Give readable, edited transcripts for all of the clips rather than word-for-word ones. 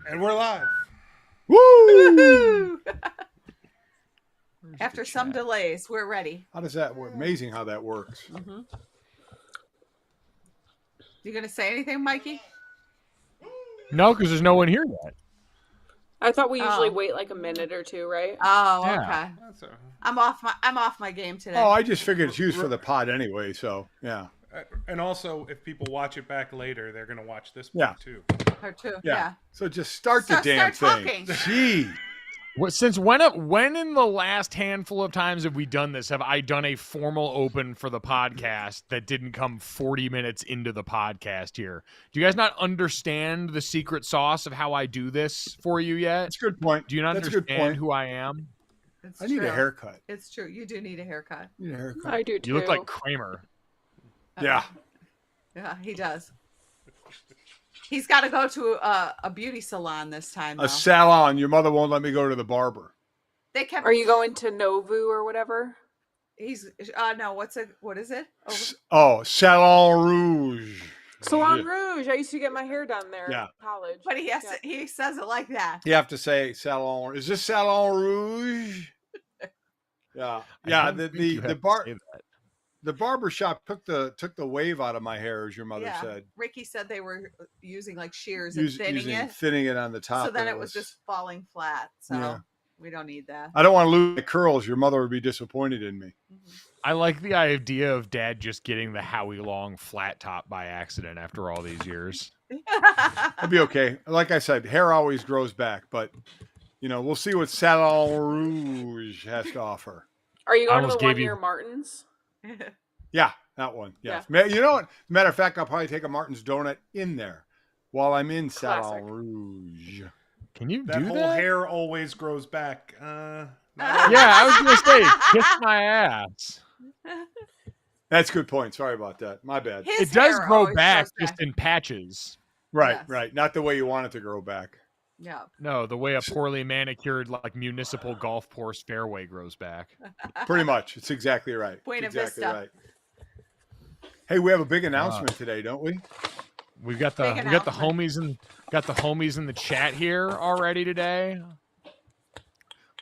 And we're live. Woo! After some delays, we're ready. How does that work? Amazing how that works. Mm-hmm. You gonna say anything, Mikey? No, because there's no one here yet. I thought we usually wait like a minute or two, right? Oh, Yeah. okay. That's all right. I'm off my game today. Oh, I just figured it's used for the pod anyway, so yeah. And also, if people watch it back later, they're going to watch this Yeah. part too. Her too. Yeah. Yeah. So just start the damn start thing. talking. Gee. Since when in the last handful of times have we done this? Have I done a formal open for the podcast that didn't come 40 minutes into the podcast here? Do you guys not understand the secret sauce of how I do this for you yet? That's a good point. Do you not That's a good understand point. who I am? It's I need true. a haircut. It's true. You do need a haircut. I need a haircut. I do too. You look like Kramer. Yeah. Yeah, he does. He's got to go to a beauty salon this time. Though. A salon. Your mother won't let me go to the barber. They kept. Are you going to Novu or whatever? He's no. What is it? Oh, Salon Rouge. Salon Rouge. I used to get my hair done there Yeah. in college. But he says it like that. You have to say Salon. Is this Salon Rouge? Yeah. Yeah. The barber shop took the wave out of my hair, as your mother said. Ricky said they were using like shears and thinning it on the top. So then it was just falling flat. So we don't need that. I don't want to lose my curls. Your mother would be disappointed in me. Mm-hmm. I like the idea of Dad just getting the Howie Long flat top by accident after all these years. It'll be okay. Like I said, hair always grows back, but we'll see what Salon Rouge has to offer. Are you going to almost the one gave you- near Martin's? Yeah, that one. Yes. Yeah. You know what? Matter of fact, I'll probably take a Martin's donut in there while I'm in Classic. Salon Rouge. Can you That do whole that? hair always grows back. Yeah, I was going to say, kiss my ass. That's a good point. Sorry about that. My bad. His It does hair grow always back grows just in patches. Right, Yes. right. Not the way you want it to grow back. Yeah. No, the way a poorly manicured municipal golf course fairway grows back. Pretty much. It's exactly right. Buena exactly Vista. right. Hey, we have a big announcement today, don't we? We got the homies in the chat here already today.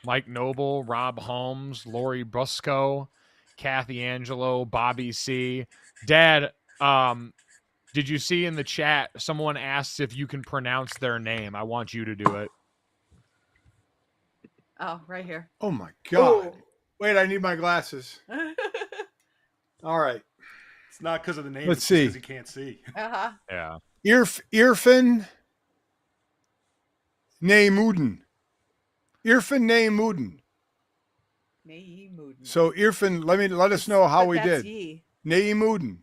Mike Noble, Rob Holmes, Lori Brusco, Kathy Angelo, Bobby C. Dad, did you see in the chat someone asks if you can pronounce their name? I want you to do it. Oh, right here. Oh my God. Ooh. Wait, I need my glasses. All right. It's not because of the name. Let's it's see. because he can't see. Uh-huh. Yeah. Irfan Neymouden. Irfan Neymouden. Neymouden. So Irfan, let us know how But we that's did. ye. Neymouden.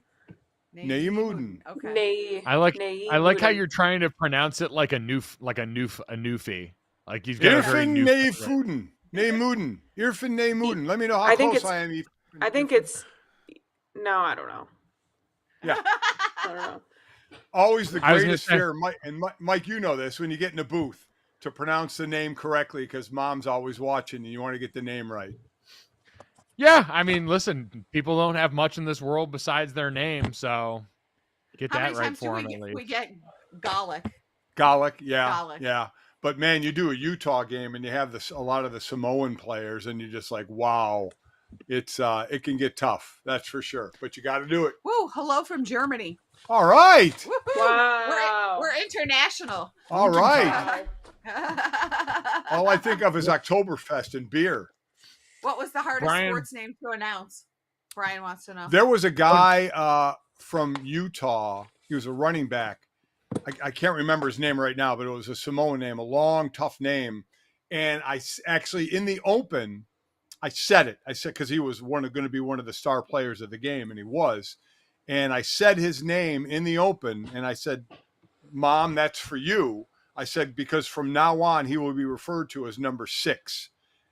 Neymouden. Okay. Nay. I like how Wooden. you're trying to pronounce it like a newfie. Like you've got a very Irfan new. Neymouden. Neymouden. Irfan Neymouden. Let me know how I think close it's- I am. I think it's. No, I don't know. Yeah. I don't know. Always the I was gonna greatest say- fear, Mike, you know this, when you get in a booth, to pronounce the name correctly because mom's always watching and you want to get the name right. Yeah, I mean, listen, people don't have much in this world besides their name, so get How that many right times do for we them at get, we least. get Golic? Golic, yeah. Golic. Yeah. But man, you do a Utah game and you have a lot of the Samoan players and you're just like, wow, it can get tough. That's for sure. But you got to do it. Woo! Hello from Germany. All right. Woo-hoo! Wow. We're international. All right. Wow. All I think of is Oktoberfest and beer. What was the hardest Brian- sports name to announce? Brian wants to know. There was a guy from Utah. He was a running back. I can't remember his name right now, but it was a Samoan name, a long, tough name. And I actually, in the open, I said it. I said, because he was going to be one of the star players of the game, and he was. And I said his name in the open, and I said, Mom, that's for you. I said, because from now on, he will be referred to as number 6.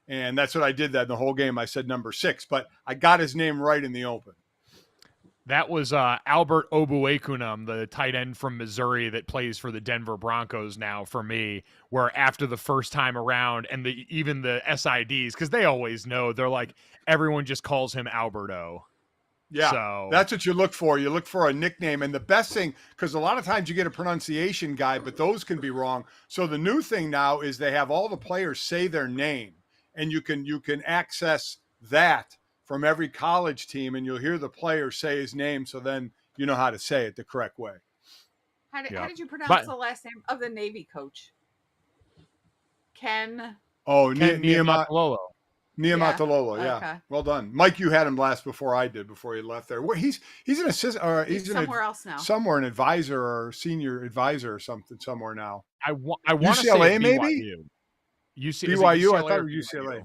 And that's what I did that the whole game. I said number 6, but I got his name right in the open. That was Albert Obuekunam, the tight end from Missouri that plays for the Denver Broncos now for me, where after the first time around and even the SIDs, because they always know, they're like, everyone just calls him Alberto. Yeah, So that's what you look for. You look for a nickname. And the best thing, because a lot of times you get a pronunciation guide, but those can be wrong. So the new thing now is they have all the players say their name, and you can access that from every college team, and you'll hear the player say his name. So then you know how to say it the correct way. How did you pronounce But- the last name of the Navy coach? Ken. Oh, Ken Niamato. Niamatalolo. Niamatalolo, yeah. Okay. Well done. Mike, you had him last before I did, before he left there. Well, he's an assistant, or He's somewhere else now. somewhere an advisor or senior advisor or something somewhere now. I want to say UCLA, BYU. maybe? BYU? I thought it was UCLA.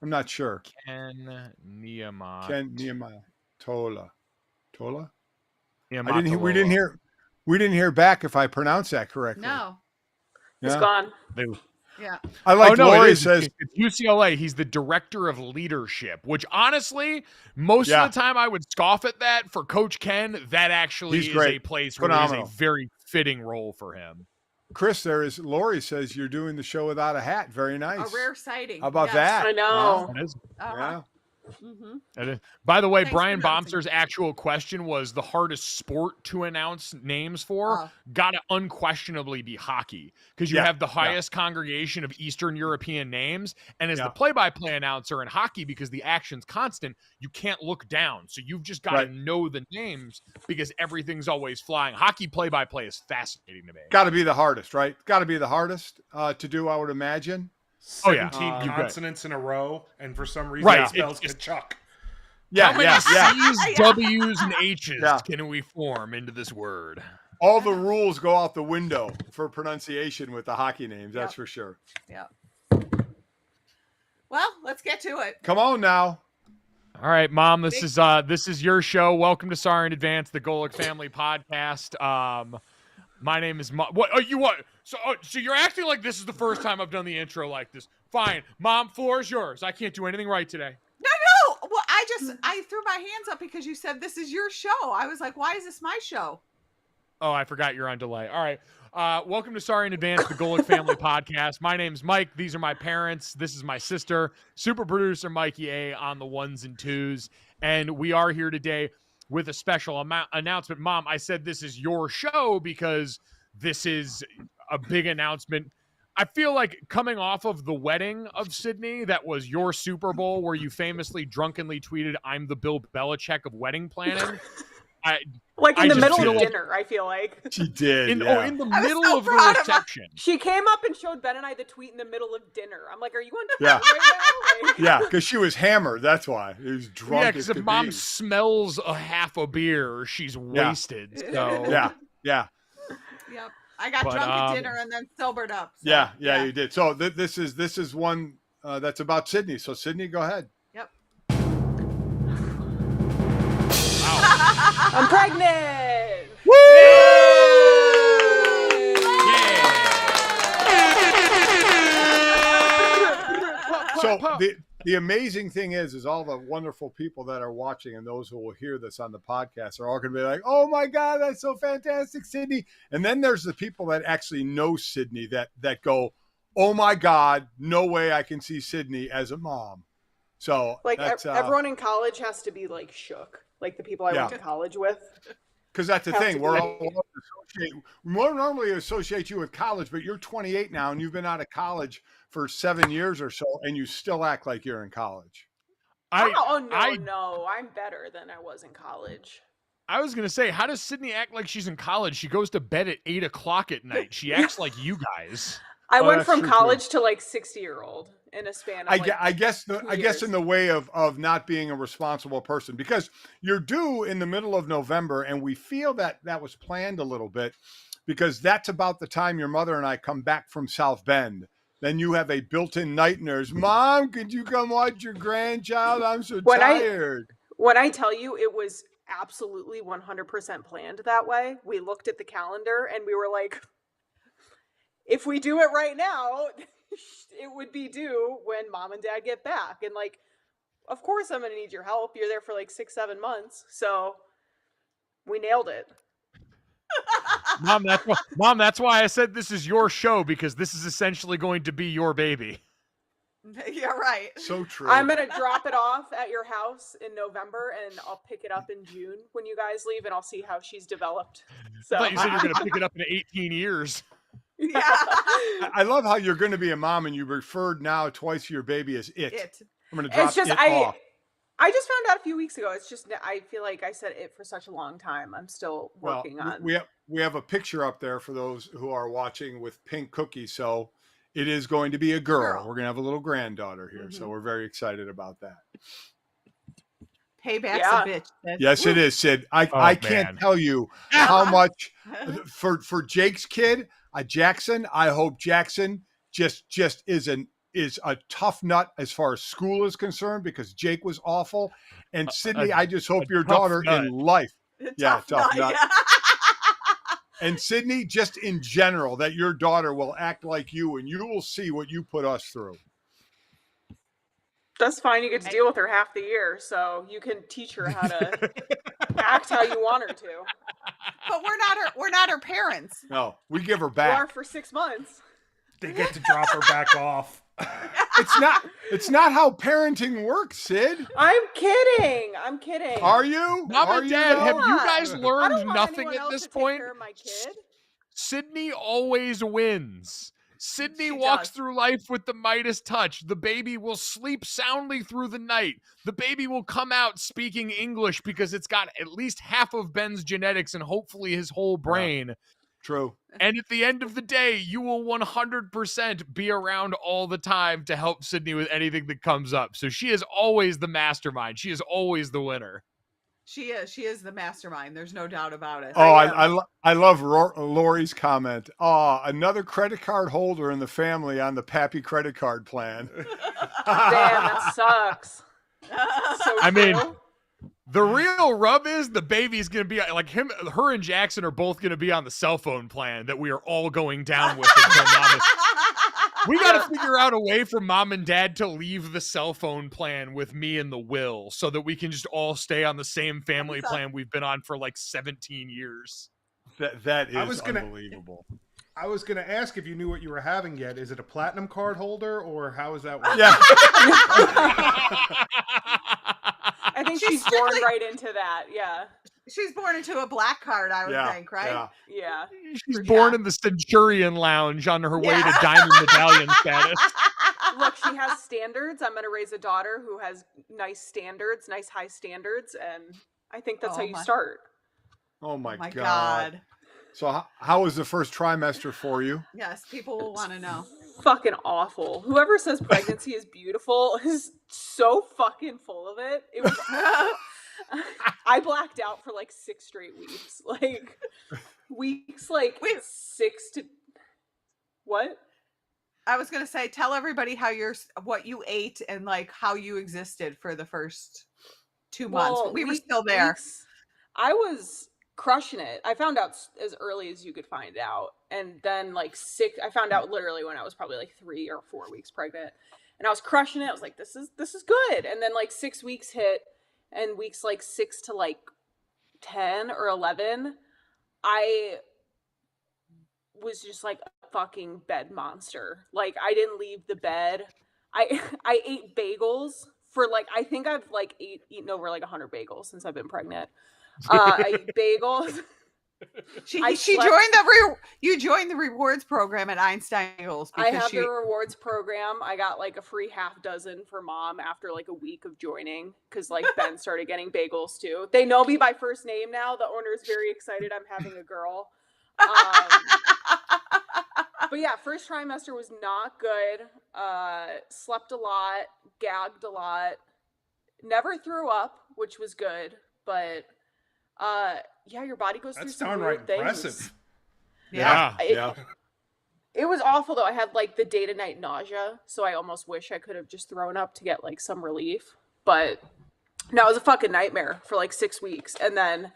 I'm not sure. Ken Niamatalolo. Ken Niamatola. Tola? Niamatalolo. We didn't hear back if I pronounced that correctly. No. It's gone. Yeah. I like Lori it says it's UCLA. He's the director of leadership, which honestly, most of the time I would scoff at that. For Coach Ken, that actually He's is great. a place Phenomenal. where it is a very fitting role for him. Chris, Lori says you're doing the show without a hat. Very nice. A rare sighting. How about Yes. that? I know. That is- Uh-huh. Mm-hmm. that is- By the way, Thanks for Brian announcing. Bomster's actual question was the hardest sport to announce names for. Oh. Gotta unquestionably be hockey, because you have the highest congregation of Eastern European names. And as the play-by-play announcer in hockey, because the action's constant, you can't look down. So you've just got to know the names because everything's always flying. Hockey play-by-play is fascinating to me. Got to be the hardest, right? Got to be the hardest to do, I would imagine. 17 consonants in a row, and for some reason Right, it spells it's- Kachuk. Yeah, How many C's, W's, and H's Yeah. can we form into this word? All the rules go out the window for pronunciation with the hockey names. That's for sure. Yeah. Well, let's get to it. Come on now. All right, Mom. This is your show. Welcome to Sorry in Advance, the Golic Family Podcast. My name is what? Oh, you what? So you're acting like this is the first time I've done the intro like this. Fine, Mom. Floor is yours. I can't do anything right today. No. Well, I threw my hands up because you said this is your show. I was like, why is this my show? Oh, I forgot you're on delay. All right. Welcome to Sorry in Advance, the Golic Family Podcast. My name's Mike. These are my parents. This is my sister, super producer Mikey A on the ones and twos. And we are here today with a special announcement. Mom, I said this is your show because this is a big announcement. I feel like coming off of the wedding of Sydney, that was your Super Bowl where you famously drunkenly tweeted, "I'm the Bill Belichick of wedding planning." In the middle of like dinner, I feel like. She did. in the middle so of the proud of her. reception. She came up and showed Ben and I the tweet in the middle of dinner. I'm like, are you on Twitter Yeah. right now? Like, Yeah, because she was hammered. That's why. He was drunk. Yeah, as because if could Mom be. smells a half a beer, she's wasted. So Yeah. Yep. I got But, drunk at dinner and then sobered up. So, Yeah, you did. So this is one that's about Sydney. So Sydney, go ahead. Yep. I'm pregnant. So the amazing thing is all the wonderful people that are watching and those who will hear this on the podcast are all going to be like, "Oh my God, that's so fantastic, Sydney!" And then there's the people that actually know Sydney that go, "Oh my God, no way I can see Sydney as a mom." So Like that's, everyone in college has to be like shook. Like the people I went to college with. because that's the have thing. to We're be- all more normally associate you with college, but you're 28 now and you've been out of college for 7 years or so, and you still act like you're in college. No, I'm better than I was in college. I was gonna say, how does Sydney act like she's in college? She goes to bed at 8 o'clock at night. She acts like you guys. I went that's from true, college to like 60-year-old in a span of I guess years. in the way of not being a responsible person, because you're due in the middle of November, and we feel that was planned a little bit because that's about the time your mother and I come back from South Bend. Then you have a built-in night nurse. Mom, could you come watch your grandchild? I'm so tired. When I tell you it was absolutely 100% planned that way, we looked at the calendar and we were like, if we do it right now, it would be due when Mom and Dad get back. And like, of course I'm going to need your help. You're there for like 6-7 months. So we nailed it. Mom, that's why I said this is your show, because this is essentially going to be your baby. Yeah, right. So true. I'm gonna drop it off at your house in November, and I'll pick it up in June when you guys leave, and I'll see how she's developed. So I thought you said you're going to pick it up in 18 years. Yeah. I love how you're going to be a mom and you referred now twice to your baby as it. I'm going to drop It's just it off. I just found out a few weeks ago. It's just I feel like I said it for such a long time. I'm still working on. We have a picture up there for those who are watching with pink cookies. So it is going to be a girl. We're going to have a little granddaughter here. So we're very excited about that. Payback's a bitch. Sid. Yes, it is, Sid. I can't tell you how much for Jake's kid, Jackson. I hope Jackson just is a tough nut as far as school is concerned, because Jake was awful. And Sydney, I just hope your daughter in life. Tough nut. And Sydney, just in general, that your daughter will act like you, and you will see what you put us through. That's fine. You get to deal with her half the year, so you can teach her how to act how you want her to. But we're not her parents. No, we give her You back. are for 6 months. They get to drop her back off. It's not how parenting works, Sid. I'm kidding. Are you? Mom and Dad, have you guys I learned don't want nothing anyone at else this to point? Take care of my kid. Sydney always wins. Sydney She walks does. through life with the Midas touch. The baby will sleep soundly through the night. The baby will come out speaking English because it's got at least half of Ben's genetics and hopefully his whole brain. True. And at the end of the day, you will 100% be around all the time to help Sydney with anything that comes up. So she is always the mastermind. She is always the winner. She is the mastermind. There's no doubt about it. Oh, I love Lori's comment. Oh, another credit card holder in the family on the Pappy credit card plan. Damn, that sucks. So I mean, true. the real rub is the baby's going to be like her and Jackson are both going to be on the cell phone plan that we are all going down with until mom is. We got to figure out a way for mom and dad to leave the cell phone plan with me and the Will so that we can just all stay on the same family plan we've been on for like 17 years. That is unbelievable. I was going to ask if you knew what you were having yet. Is it a platinum card holder or how is that working? Yeah. I think she's born right into that. Yeah. She's born into a black card, I would think, right? Yeah. She's born in the Centurion Lounge on her way to Diamond Medallion status. Look, she has standards. I'm going to raise a daughter who has nice standards, nice high standards, and I think that's how you start. Oh my God. So how was the first trimester for you? Yes, people will want to know. Fucking awful. Whoever says pregnancy is beautiful is so fucking full of it. It was I blacked out for like 6 straight weeks. Like weeks like 6 to what? I was gonna say, tell everybody what you ate and like how you existed for the first 2 months. We were still there. I was crushing it. I found out as early as you could find out, and then like 6. I found out literally when I was probably like 3 or 4 weeks pregnant, and I was crushing it. I was like, this is good. And then like 6 weeks hit, and weeks like 6 to like 10 or 11, I was just like a fucking bed monster. Like I didn't leave the bed. I ate bagels for like, I think I've like eaten over like 100 bagels since I've been pregnant. I eat bagels. You joined the rewards program at Einstein Eagles. I have the rewards program. I got like a free half dozen for mom after like a week of joining because like Ben started getting bagels too. They know me by first name now. The owner's very excited I'm having a girl. But yeah, first trimester was not good. Slept a lot, gagged a lot, never threw up, which was good, but yeah, your body goes through some weird things. Impressive. Yeah. It was awful though. I had like the day to night nausea, so I almost wish I could have just thrown up to get like some relief. But no, it was a fucking nightmare for like 6 weeks, and then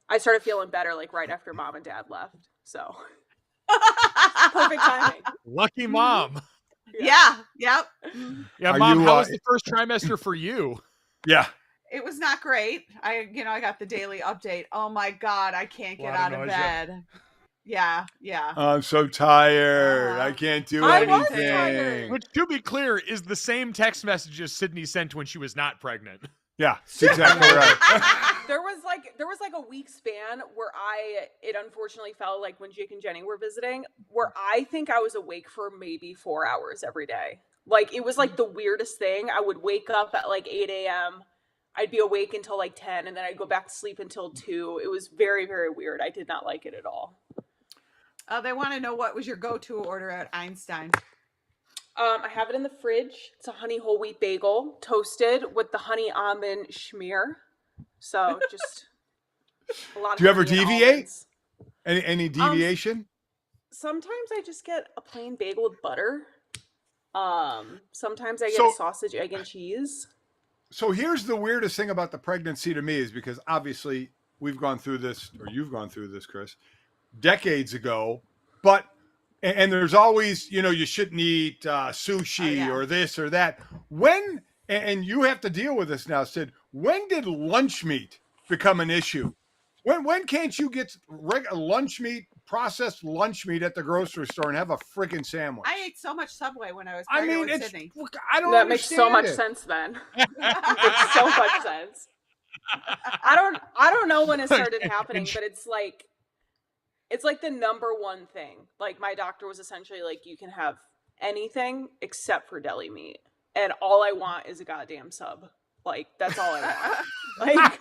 I started feeling better like right after mom and dad left. So perfect timing. Lucky mom. Yeah. Yep. Yeah, Mom. How was the first trimester for you? Yeah. It was not great. I got the daily update. Oh my God, I can't get out of bed. Yeah. I'm so tired. I can't do I was anything. tired. Which, to be clear, is the same text messages Sydney sent when she was not pregnant. Yeah, that's exactly right. There was like a week span where it unfortunately fell like when Jake and Jenny were visiting, where I think I was awake for maybe 4 hours every day. Like it was like the weirdest thing. I would wake up at like 8 a.m. I'd be awake until like 10, and then I'd go back to sleep until 2. It was very, very weird. I did not like it at all. They want to know what was your go-to order at Einstein. I have it in the fridge. It's a honey whole wheat bagel, toasted with the honey almond schmear. So just a lot of. Do you ever honey and deviate? almonds. Any deviation? Sometimes I just get a plain bagel with butter. Sometimes I get a sausage, egg, and cheese. So here's the weirdest thing about the pregnancy to me is because obviously we've gone through this, or you've gone through this, Chris, decades ago. But and there's always, you shouldn't eat sushi or this or that. When, and you have to deal with this now, Sid, when did lunch meat become an issue? When can't you get lunch meat, processed lunch meat at the grocery store and have a freaking sandwich? I ate so much Subway when I was pregnant with Sydney. I don't That makes so much it. sense then. It makes so much sense. I don't know when it started happening, but it's like the number one thing. Like my doctor was essentially like, you can have anything except for deli meat, and all I want is a goddamn sub. Like that's all I want. Like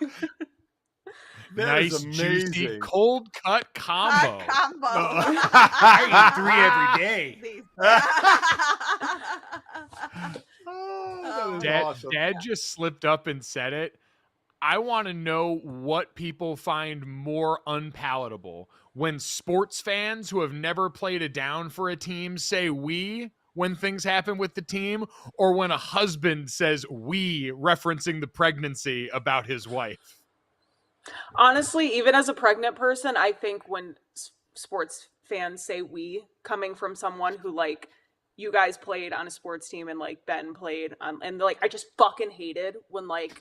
nice, juicy, cold cut combo. I eat 3 every day. Awesome. Dad just slipped up and said it. I want to know what people find more unpalatable when sports fans who have never played a down for a team say "we" when things happen with the team, or when a husband says "we" referencing the pregnancy about his wife. Honestly, even as a pregnant person, I think when sports fans say "we," coming from someone who like you guys played on a sports team and like Ben played on, and like I just fucking hated when like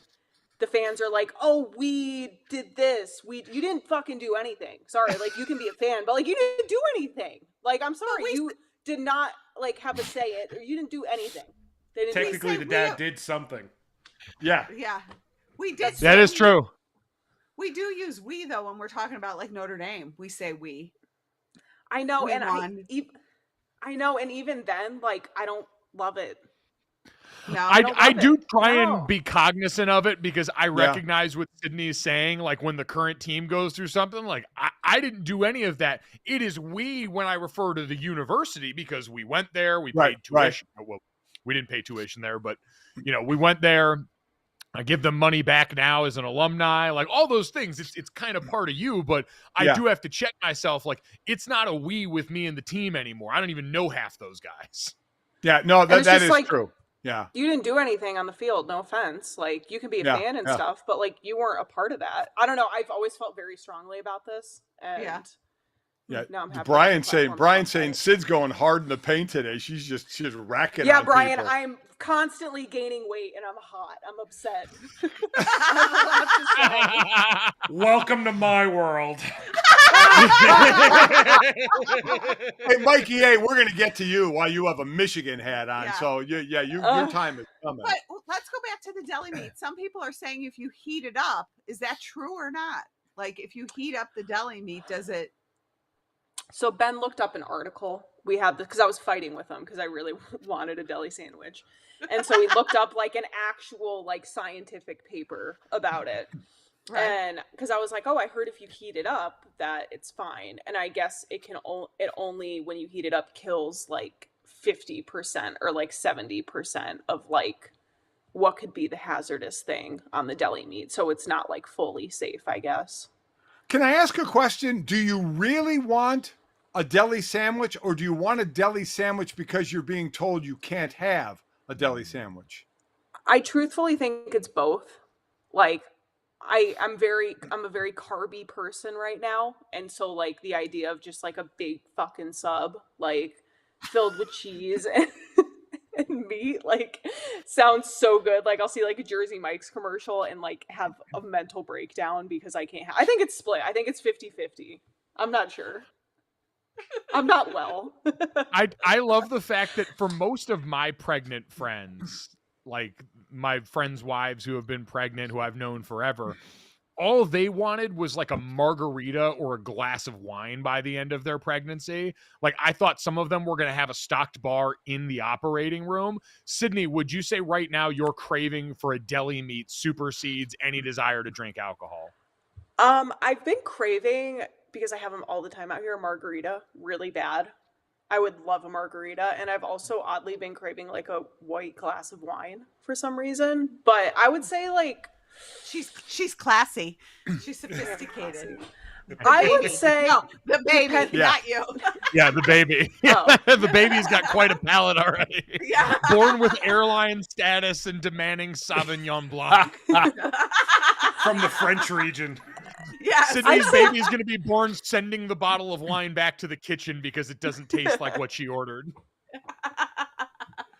the fans are like, "Oh, we did this. You didn't fucking do anything. Sorry, like you can be a fan, but like you didn't do anything. Like I'm sorry, you did not like have a say it, or you didn't do anything." They didn't Technically, the dad did something. Yeah, we did. That is true. We do use "we" though when we're talking about like Notre Dame. We say "we." I know, we and won. I know, and even then, like I don't love it. No, I do try and be cognizant of it because I recognize what Sydney's saying. Like when the current team goes through something, like I didn't do any of that. It is "we" when I refer to the university because we went there, we paid tuition. Right. Well, we didn't pay tuition there, but we went there. I give them money back now as an alumni, like all those things. It's kind of part of you, but I do have to check myself. Like it's not a "we" with me and the team anymore. I don't even know half those guys. Yeah, no, that is like, true. Yeah. You didn't do anything on the field, no offense. Like you can be a fan and stuff, but like you weren't a part of that. I don't know. I've always felt very strongly about this. And now I'm happy. Brian saying Sid's going hard in the paint today. She's racking. Yeah, on Brian, people. I'm constantly gaining weight and I'm hot. I'm upset. Welcome to my world. Hey, Mikey, we're going to get to you while you have a Michigan hat on. So, your time is coming. But let's go back to the deli meat. Some people are saying if you heat it up, is that true or not? Like, if you heat up the deli meat, does it? So Ben looked up an article. We had because I was fighting with him because I really wanted a deli sandwich. And so he looked up like an actual like scientific paper about it. Right. And because I was like, oh, I heard if you heat it up that it's fine. And I guess it only when you heat it up kills like 50% or like 70% of like what could be the hazardous thing on the deli meat. So it's not like fully safe, I guess. Can I ask a question? Do you really want a deli sandwich, or do you want a deli sandwich because you're being told you can't have a deli sandwich? I truthfully think it's both. Like I'm a very carby person right now, and so like the idea of just like a big fucking sub like filled with cheese and meat like sounds so good. Like I'll see like a Jersey Mike's commercial and like have a mental breakdown because I can't I think it's split. I think it's 50-50. I'm not sure. I'm not well. I love the fact that for most of my pregnant friends, like my friends' wives who have been pregnant, who I've known forever, all they wanted was like a margarita or a glass of wine by the end of their pregnancy. Like I thought some of them were going to have a stocked bar in the operating room. Sydney, would you say right now your craving for a deli meat supersedes any desire to drink alcohol? I've been craving, because I have them all the time out here, a margarita really bad. I would love a margarita, and I've also oddly been craving like a white glass of wine for some reason. But I would say like she's classy. She's sophisticated. I would say no, the baby, not you. Yeah, the baby. The baby's got quite a palate already. Yeah. Born with airline status and demanding Sauvignon Blanc. From the French region. Yes. Sydney's baby is going to be born sending the bottle of wine back to the kitchen because it doesn't taste like what she ordered.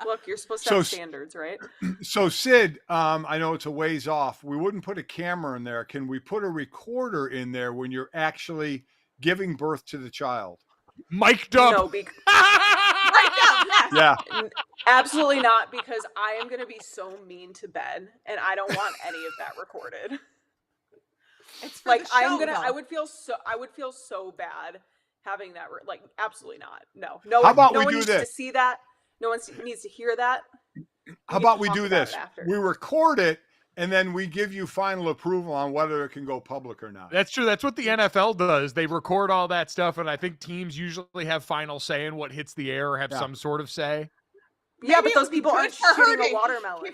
Look, you're supposed to have standards, right? So Sid, I know it's a ways off. We wouldn't put a camera in there. Can we put a recorder in there when you're actually giving birth to the child? Mic'd up. No, Right now, Yeah. Absolutely not, because I am going to be so mean to Ben, and I don't want any of that recorded. it's for Like the show, I would feel so bad having that. Like absolutely not. No. How about no we one do needs this? to see that. No one needs to hear that. How about we talk do about this? it after. We record it and then we give you final approval on whether it can go public or not. That's true. That's what the NFL does. They record all that stuff, and I think teams usually have final say in what hits the air or have some sort of say. Yeah, Maybe but those people aren't shooting a watermelon.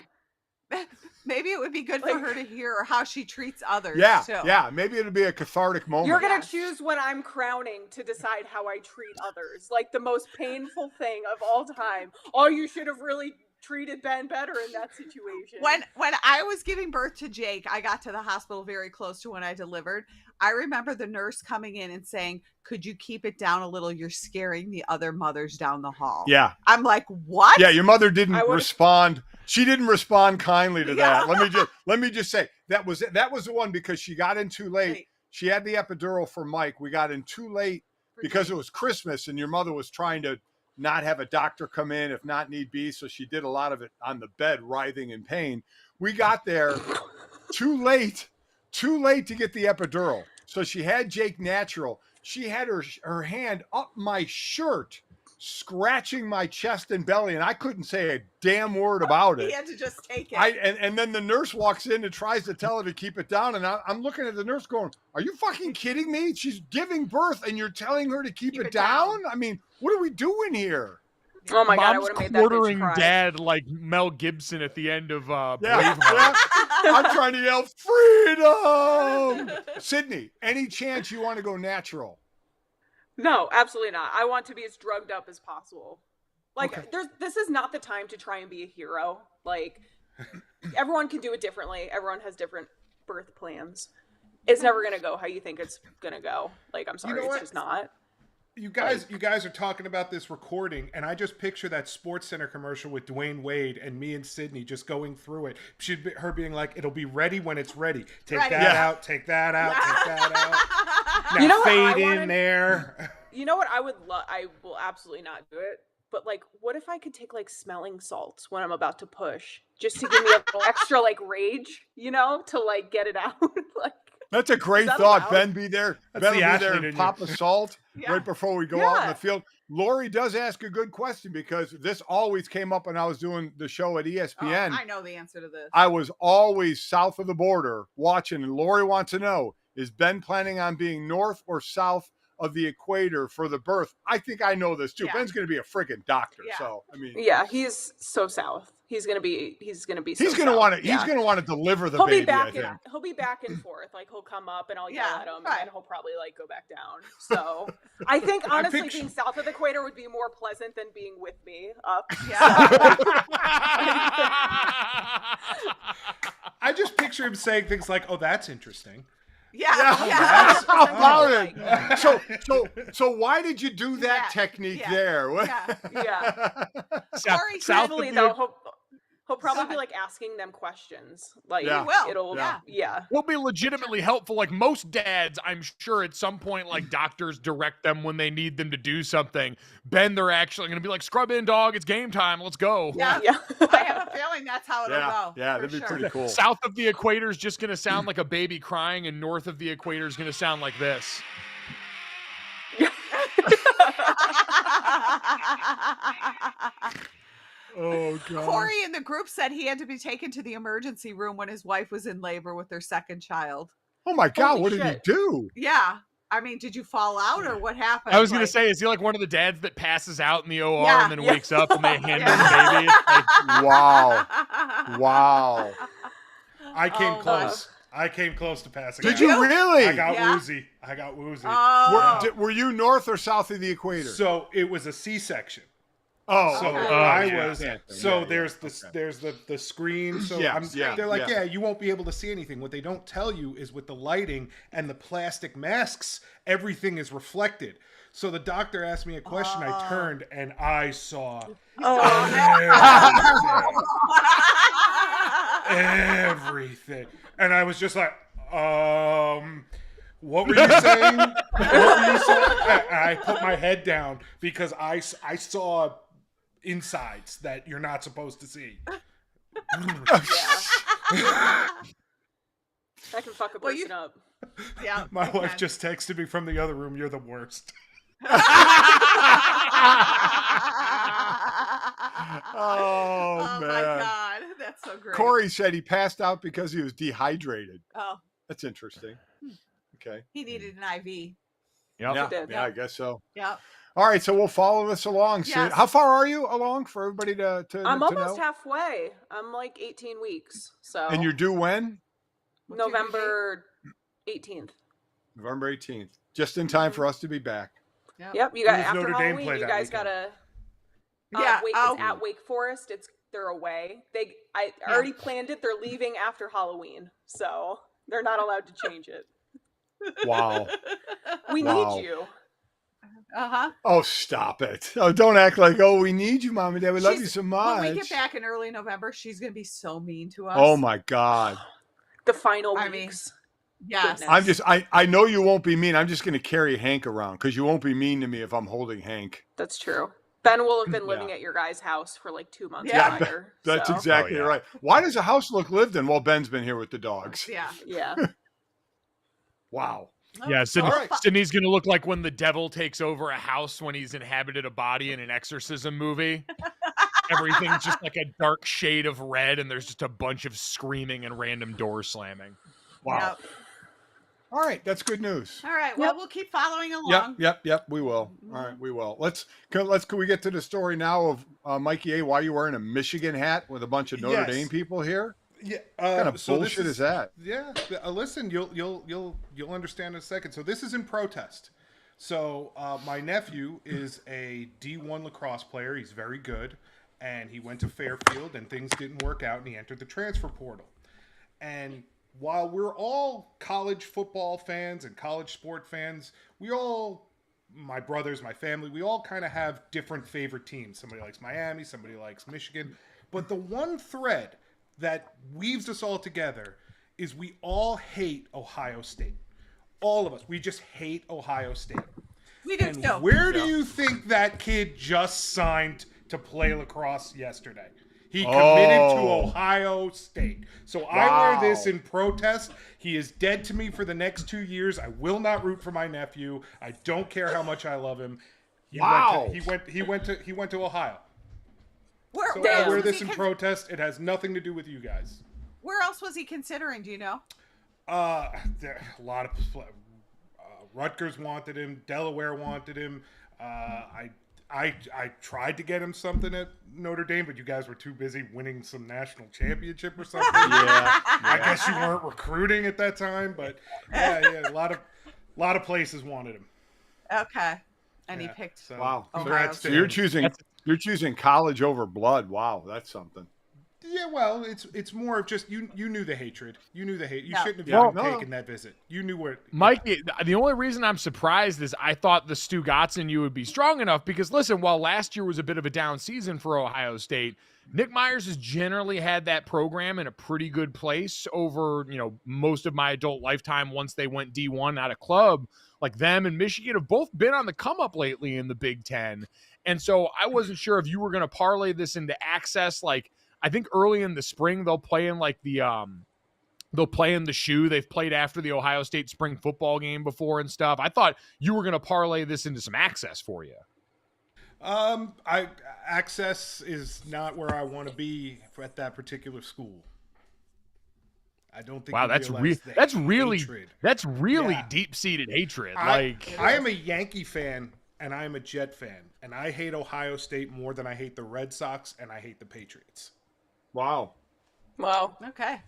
Maybe it would be good for her to hear how she treats others. Yeah, too. yeah. Maybe it'll be a cathartic moment. You're going to choose when I'm crowning to decide how I treat others. Like the most painful thing of all time. Oh, you should have really treated Ben better in that situation. When I was giving birth to Jake, I got to the hospital very close to when I delivered. I remember the nurse coming in and saying, "Could you keep it down a little? You're scaring the other mothers down the hall." Yeah. I'm like, "What?" Yeah, your mother didn't respond. She didn't respond kindly to that. Let me just say that was the one because she got in too late. Right. She had the epidural for Mike. We got in too late because it was Christmas and your mother was trying to not have a doctor come in if not need be. So she did a lot of it on the bed, writhing in pain. We got there too late to get the epidural. So she had Jake natural. She had her hand up my shirt, scratching my chest and belly, and I couldn't say a damn word about it. He had to just take it. And then the nurse walks in and tries to tell her to keep it down, and I'm looking at the nurse going, "Are you fucking kidding me? She's giving birth, and you're telling her to keep it down? I mean, what are we doing here?" Oh my God, I Mom's would have made that bitch quartering cry. dad like Mel Gibson at the end of Yeah, Braveheart. I'm trying to yell freedom. Sydney, any chance you want to go natural? No, absolutely not. I want to be as drugged up as possible. Like, this is not the time to try and be a hero. Like, everyone can do it differently. Everyone has different birth plans. It's never going to go how you think it's going to go. Like, I'm sorry, it's just not. You guys are talking about this recording, and I just picture that Sports Center commercial with Dwayne Wade and me and Sydney just going through it. Her being like, "It'll be ready when it's ready. Take that out, take that out, take that out. Now You know what fade I in wanted? there." You know what I would love? I will absolutely not do it. But like, what if I could take like smelling salts when I'm about to push, just to give me a little extra like rage, you know, to like get it out? Like, That's a great that thought. allowed? Ben be there. That's Ben the will be athlete there in and you. pop a salt right before we go out in Yeah. the field. Lori does ask a good question because this always came up when I was doing the show at ESPN. Oh, I know the answer to this. I was always south of the border watching, and Lori wants to know, is Ben planning on being north or south of the equator for the birth? I think I know this too. Yeah. Ben's going to be a friggin' doctor. Yeah. So, I mean, yeah, he's so south. He's gonna be. he's so going to south. want to. Yeah. He's going to want to deliver the He'll baby. be back. I think. He'll be back and forth. Like he'll come up and I'll yell Yeah, at him, right. and then he'll probably like go back down. So I think honestly, picture- being south of the equator would be more pleasant than being with me up. Yeah. I just picture him saying things like, "Oh, that's interesting." Yeah. How about it? Yeah. So why did you do that Yeah. technique Yeah. there? Yeah. Yeah. South Corey, of Hopefully, the- though, hopefully probably be like asking them questions. Like Yeah. We will. it'll Yeah. Will be legitimately helpful. Like most dads, I'm sure at some point, like doctors direct them when they need them to do something. Ben, they're actually going to be like, scrub in, dog. It's game time. Let's go. Yeah. Yeah. I have a feeling that's how it'll go. Yeah, for that'd be sure. pretty cool. South of the equator is just going to sound like a baby crying, and north of the equator is going to sound like this. Oh god. Corey in the group said he had to be taken to the emergency room when his wife was in labor with their second child. Oh my god, Holy what did he shit. do? Yeah. I mean, did you fall out or what happened? I was going to Like- say, is he like one of the dads that passes out in the OR Yeah, and then yeah. wakes up and they hand him Yeah. the baby? It's like, Wow. Wow. I came Oh, close. I came close to passing Did out. you really? I got Yeah. woozy. I got woozy. Oh. Were you north or south of the equator? So it was a C-section. oh, So Okay. I yeah, was. yeah, So yeah, there's okay. there's the screen. So Yeah, I'm, yeah, they're like, yeah. yeah, you won't be able to see anything. What they don't tell you is with the lighting and the plastic masks, everything is reflected. So the doctor asked me a question. I turned and I saw everything, and I was just like, what were you saying? What were you saying? And I put my head down because I saw insides that you're not supposed to see. That can fuck a Well, person up. Yeah. My you wife can. just texted me from the other room, you're the worst. Oh, my man. God. That's so great. Corey said he passed out because he was dehydrated. Oh, That's interesting. Okay. he needed an IV. yep. Yeah, did. yeah, I guess so. Yep. All right, so we'll follow this along. Sid. Yes. How far are you along for everybody to I'm to almost know? halfway. I'm like 18 weeks. So And you're due when? What's your due November 18th. November 18th. Just in time for us to be back. Yep, you got Who does after Notre Dame Halloween. play You that guys weekend? gotta. Yeah, It's at Wake Forest. They're away. I already planned it. They're leaving after Halloween, so they're not allowed to change it. Wow. We Wow. need you. Uh-huh. Oh, stop it. Oh, don't act like, oh, we need you, Mom and Dad. We love you so much. When we get back in early November, she's going to be so mean to us. Oh, my God. The final I mean, weeks. Yes. Goodness. I know you won't be mean. I'm just going to carry Hank around because you won't be mean to me if I'm holding Hank. That's true. Ben will have been living Yeah. at your guys' house for like 2 months Yeah. prior. That's so. exactly Oh, yeah. right. Why does the house look lived in while Ben's been here with the dogs? Yeah. Yeah. Wow. Yeah, Sydney, All right. Sydney's going to look like when the devil takes over a house when he's inhabited a body in an exorcism movie. Everything's just like a dark shade of red, and there's just a bunch of screaming and random door slamming. Wow. Yep. All right. That's good news. All right. Well, Yep. we'll keep following along. Yep. We will. All right, we will. Can we get to the story now of Mikey A? Why you wearing a Michigan hat with a bunch of Notre Yes. Dame people here? Yeah. What kind of so bullshit is that? Yeah. Listen, you'll understand in a second. So this is in protest. So my nephew is a D1 lacrosse player. He's very good, and he went to Fairfield, and things didn't work out, and he entered the transfer portal. And while we're all college football fans and college sport fans, we all, my brothers, my family, we all kind of have different favorite teams. Somebody likes Miami, somebody likes Michigan. But the one thread that weaves us all together is we all hate Ohio State. All of us. We just hate Ohio State. We do And too. where do you think that kid just signed to play lacrosse yesterday? He committed to Ohio State. So I wear this in protest. He is dead to me for the next 2 years. I will not root for my nephew. I don't care how much I love him. He went to Ohio. Where, So where I else wear was this he in protest. It has nothing to do with you guys. Where else was he considering? Do you know? There a lot of Rutgers wanted him. Delaware wanted him. I tried to get him something at Notre Dame, but you guys were too busy winning some national championship or something. I guess you weren't recruiting at that time, but yeah, a lot of places wanted him. Okay. And he Yeah, picked. Wow. Ohio Congrats So to you're him. choosing college over blood. Wow, that's something. Yeah, well, it's more of just you knew the hatred. You knew the hate. You shouldn't have Yeah. even taken that visit. You knew where. Mikey, the only reason I'm surprised is I thought the Stu Gotson you would be strong enough because, listen, while last year was a bit of a down season for Ohio State, Nick Myers has generally had that program in a pretty good place over, most of my adult lifetime once they went D1 out of club. Like them and Michigan have both been on the come up lately in the Big Ten. And so I wasn't sure if you were going to parlay this into access. Like, I think early in the spring, they'll play in like they'll play in the shoe. They've played after the Ohio State spring football game before and stuff. I thought you were going to parlay this into some access for you. Access is not where I want to be at that particular school. I don't think. Wow, that's really deep-seated hatred. I am a Yankee fan and I am a Jet fan, and I hate Ohio State more than I hate the Red Sox and I hate the Patriots. Wow. Okay.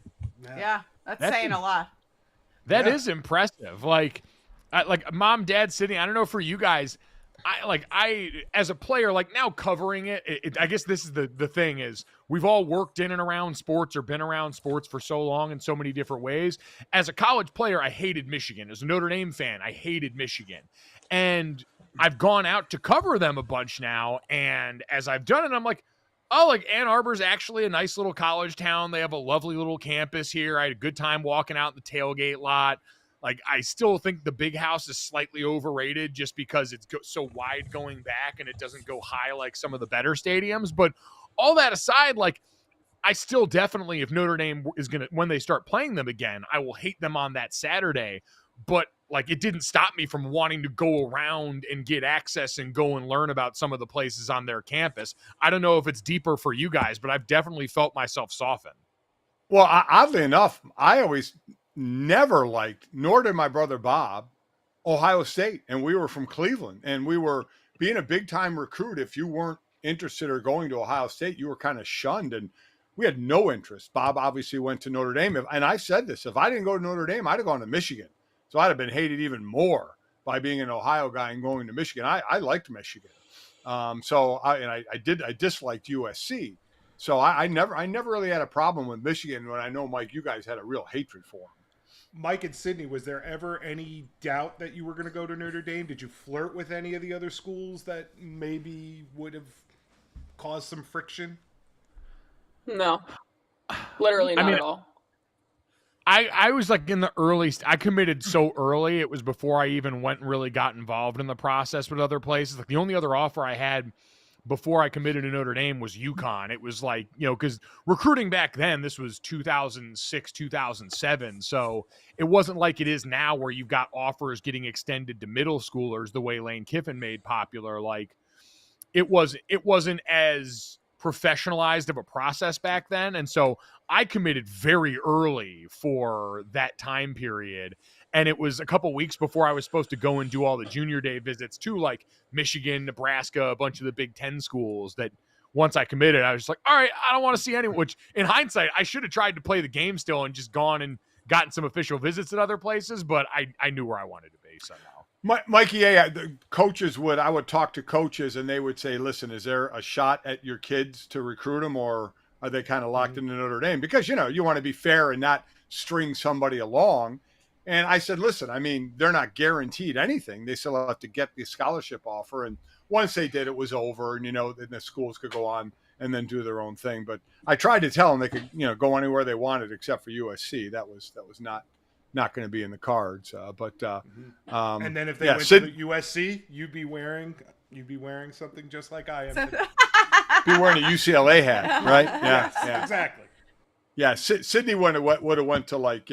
Yeah, that's saying a lot. That is impressive. Like mom, dad, Sydney. I don't know for you guys. I as a player, like now covering it, I guess this is the thing is we've all worked in and around sports or been around sports for so long in so many different ways. As a college player, I hated Michigan. As a Notre Dame fan, I hated Michigan. And I've gone out to cover them a bunch now. And as I've done it, I'm like, oh, like Ann Arbor's actually a nice little college town. They have a lovely little campus here. I had a good time walking out in the tailgate lot. Like, I still think the Big House is slightly overrated just because it's so wide going back and it doesn't go high like some of the better stadiums. But all that aside, like, I still definitely, if Notre Dame is going to, when they start playing them again, I will hate them on that Saturday. But, like, it didn't stop me from wanting to go around and get access and go and learn about some of the places on their campus. I don't know if it's deeper for you guys, but I've definitely felt myself soften. Well, oddly enough, I always never liked, nor did my brother Bob, Ohio State. And we were from Cleveland. And we were being a big-time recruit. If you weren't interested or going to Ohio State, you were kind of shunned. And we had no interest. Bob obviously went to Notre Dame. And I said this, if I didn't go to Notre Dame, I'd have gone to Michigan. So I'd have been hated even more by being an Ohio guy and going to Michigan. I liked Michigan. I disliked USC. So I never really had a problem with Michigan when I know, Mike, you guys had a real hatred for them. Mike and Sydney, was there ever any doubt that you were going to go to Notre Dame? Did you flirt with any of the other schools that maybe would have caused some friction? No. Literally not at all. I was like in the early, I committed so early. It was before I even went and really got involved in the process with other places. Like the only other offer I had before I committed to Notre Dame was UConn. It was like, because recruiting back then, this was 2006, 2007. So it wasn't like it is now where you've got offers getting extended to middle schoolers the way Lane Kiffin made popular. Like it wasn't as professionalized of a process back then. And so I committed very early for that time period. And it was a couple weeks before I was supposed to go and do all the junior day visits to like Michigan, Nebraska, a bunch of the Big Ten schools that once I committed, I was just like, all right, I don't want to see anyone, which in hindsight, I should have tried to play the game still and just gone and gotten some official visits at other places, but I knew where I wanted to be somehow. Mikey, the coaches I would talk to coaches and they would say, listen, is there a shot at your kids to recruit them, or are they kind of locked into Notre Dame? Because, you want to be fair and not string somebody along. And I said, listen, I mean, they're not guaranteed anything. They still have to get the scholarship offer. And once they did, it was over. And, then the schools could go on and then do their own thing. But I tried to tell them they could, go anywhere they wanted except for USC. That was not going to be in the cards. And then if they went to the USC, you'd be wearing something just like I am today. Be wearing a UCLA hat, right? Yeah, yes, exactly. Yeah, Sydney would have went to like,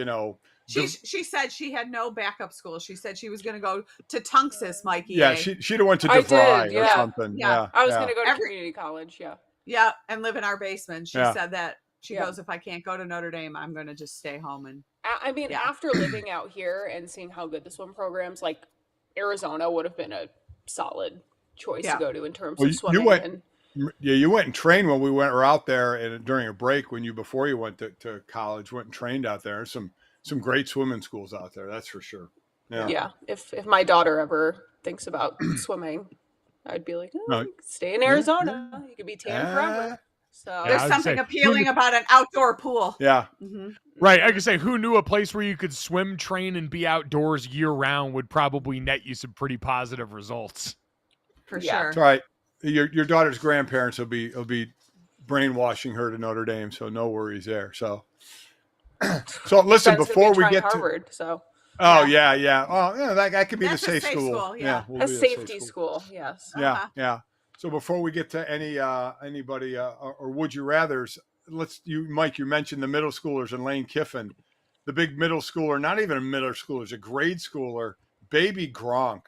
She said she had no backup school. She said she was going to go to Tunxus, Mikey. Yeah, she'd have went to DeVry or something. Yeah, I was going to go to community college. Yeah. Yeah, and live in our basement. She said that. She goes, if I can't go to Notre Dame, I'm going to just stay home. And I mean, after living out here and seeing how good the swim programs, like Arizona would have been a solid choice to go to in terms of swimming. You went and trained when we were out there and during a break before you went to college, went and trained out there. Some great swimming schools out there, that's for sure. Yeah. If my daughter ever thinks about swimming, I'd be like, stay in Arizona. You could be tan forever. So there's something appealing about an outdoor pool. Yeah. Mm-hmm. Right. I could say, who knew a place where you could swim, train, and be outdoors year round would probably net you some pretty positive results. For Yeah. sure. It's all right. Your daughter's grandparents will be brainwashing her to Notre Dame, so no worries there. So listen, Ben's before we trying get Harvard, so oh yeah. Oh yeah, that could be That's the safe school. Yeah, we'll a be safety school. Yes. Yeah, yeah. So before we get to anybody or would you rather's, Mike, you mentioned the middle schoolers in Lane Kiffin, the big middle schooler, not even a middle schooler, a grade schooler, baby Gronk.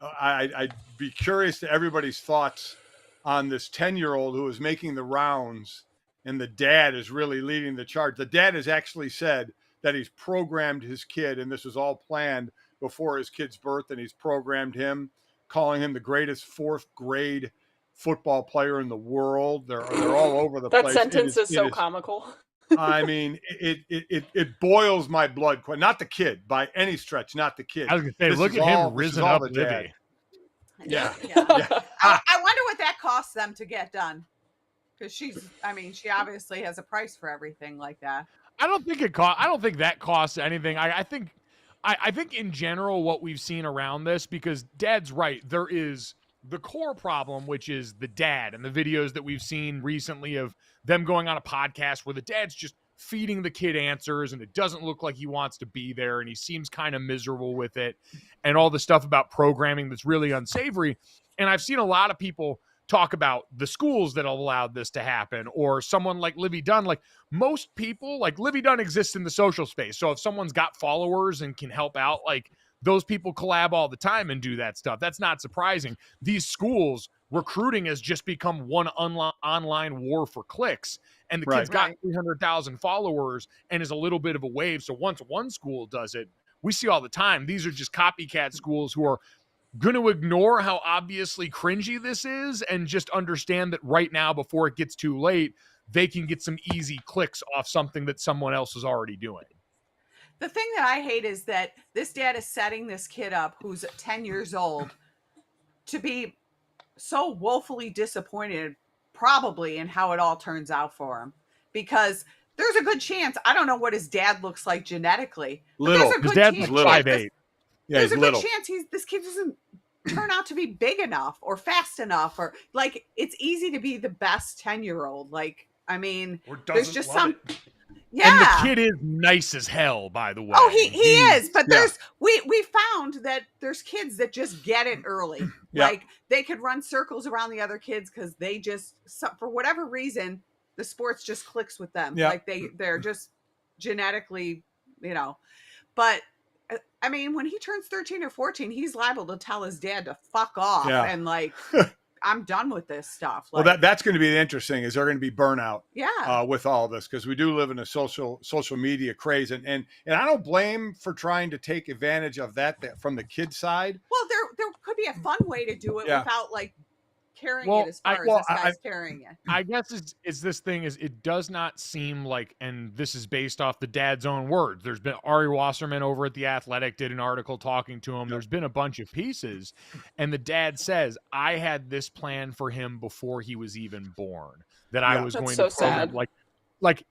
I'd be curious to everybody's thoughts on this 10-year-old who is making the rounds, and the dad is really leading the charge. The dad has actually said that he's programmed his kid, and this was all planned before his kid's birth, and he's programmed him, calling him the greatest fourth grade football player in the world. They're all over the that place. That sentence is so comical. I mean, it boils my blood. Not the kid by any stretch, not the kid. I was going to say, look at him risen up Livy. Yeah. I wonder what that costs them to get done. Because she obviously has a price for everything like that. I don't think that costs anything. I think in general what we've seen around this, because Dad's right, there is the core problem, which is the dad and the videos that we've seen recently of them going on a podcast where the dad's just feeding the kid answers and it doesn't look like he wants to be there and he seems kind of miserable with it, and all the stuff about programming that's really unsavory. And I've seen a lot of people talk about the schools that have allowed this to happen, or someone like Livy Dunn. Like, most people, like Livy Dunn exists in the social space. So if someone's got followers and can help out, like, those people collab all the time and do that stuff. That's not surprising. These schools, recruiting has just become one online war for clicks. And the kid's got 300,000 followers and is a little bit of a wave. So once one school does it, we see all the time, these are just copycat schools who are going to ignore how obviously cringy this is and just understand that right now, before it gets too late, they can get some easy clicks off something that someone else is already doing. The thing that I hate is that this dad is setting this kid up who's 10 years old to be so woefully disappointed, probably, in how it all turns out for him. Because there's a good chance, I don't know what his dad looks like genetically. Little. His dad's 5'8". Yeah, there's a little. good chance this kid doesn't turn out to be big enough or fast enough, or like, it's easy to be the best 10-year-old. Like, I mean, there's just some. Yeah. And the kid is nice as hell, by the way. Oh, he is. But we found that there's kids that just get it early. Like, they could run circles around the other kids because they just, for whatever reason, the sports just clicks with them. Like, they're just genetically, But I mean, when he turns 13 or 14, he's liable to tell his dad to fuck off and like, I'm done with this stuff. Like, well, that's going to be interesting. Is there going to be burnout? With all of this, because we do live in a social media craze, and I don't blame for trying to take advantage of that from the kid side. Well, there could be a fun way to do it without like carrying it as far as this guy's carrying it. I guess it's this thing is, it does not seem like, and this is based off the dad's own words. There's been Ari Wasserman over at The Athletic did an article talking to him. There's been a bunch of pieces, and the dad says, I had this plan for him before he was even born, that I was going to program. Like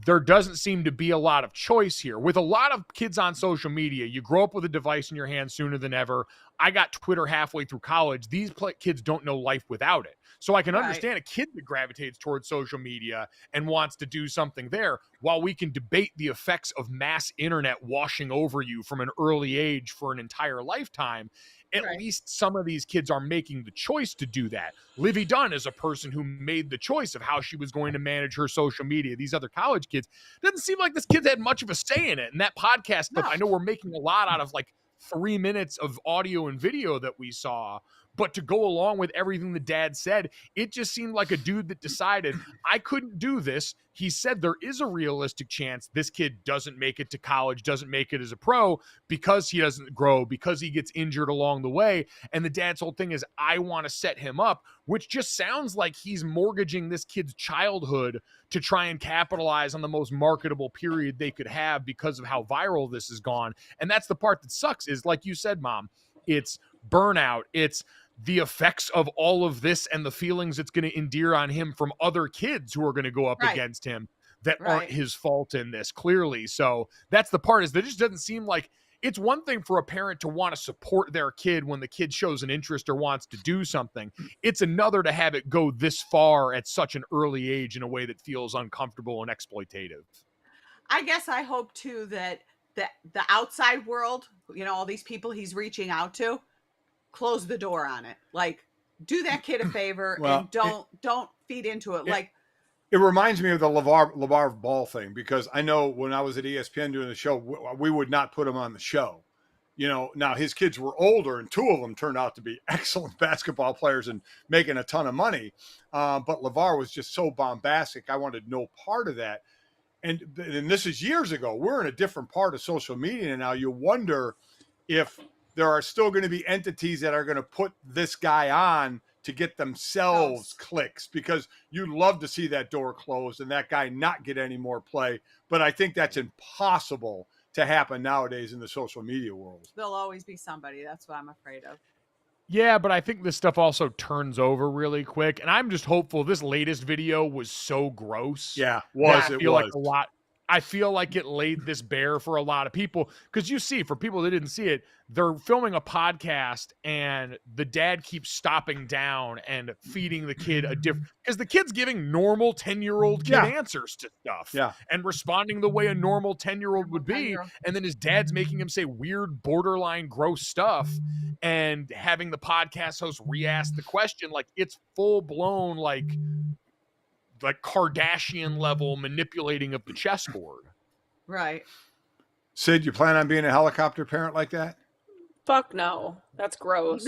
there doesn't seem to be a lot of choice here. With a lot of kids on social media, you grow up with a device in your hand sooner than ever. I got Twitter halfway through college. These kids don't know life without it. So I can understand a kid that gravitates towards social media and wants to do something there, while we can debate the effects of mass internet washing over you from an early age for an entire lifetime. At least some of these kids are making the choice to do that. Livy Dunn is a person who made the choice of how she was going to manage her social media. These other college kids, doesn't seem like this kid had much of a say in it. And that podcast stuff, I know we're making a lot out of like 3 minutes of audio and video that we saw, but to go along with everything the dad said, it just seemed like a dude that decided, I couldn't do this. He said there is a realistic chance this kid doesn't make it to college, doesn't make it as a pro, because he doesn't grow, because he gets injured along the way. And the dad's whole thing is, I want to set him up, which just sounds like he's mortgaging this kid's childhood to try and capitalize on the most marketable period they could have because of how viral this has gone. And that's the part that sucks, is like you said, Mom, it's burnout. It's the effects of all of this and the feelings it's going to endear on him from other kids who are going to go up against him that aren't his fault in this, clearly. So that's the part, is that it just doesn't seem like it's one thing for a parent to want to support their kid when the kid shows an interest or wants to do something. It's another to have it go this far at such an early age in a way that feels uncomfortable and exploitative. I guess I hope too that the outside world, all these people he's reaching out to, close the door on it. Like, do that kid a favor and don't feed into it. Like, it reminds me of the LeVar Ball thing, because I know when I was at ESPN doing the show, we would not put him on the show. Now his kids were older, and 2 of them turned out to be excellent basketball players and making a ton of money. But LeVar was just so bombastic. I wanted no part of that. And this is years ago. We're in a different part of social media now. You wonder if there are still going to be entities that are going to put this guy on to get themselves clicks, because you'd love to see that door closed and that guy not get any more play. But I think that's impossible to happen nowadays in the social media world. There'll always be somebody. That's what I'm afraid of. Yeah, but I think this stuff also turns over really quick. And I'm just hopeful. This latest video was so gross. Yeah, I feel like it laid this bare for a lot of people, because you see, for people that didn't see it, they're filming a podcast and the dad keeps stopping down and feeding the kid a different, because the kid's giving normal 10-year-old kid answers to stuff and responding the way a normal 10-year-old would be. And then his dad's making him say weird, borderline gross stuff and having the podcast host re-ask the question. Like, it's full blown, like Kardashian level manipulating of the chessboard. Right. Sid, you plan on being a helicopter parent like that? Fuck no. That's gross.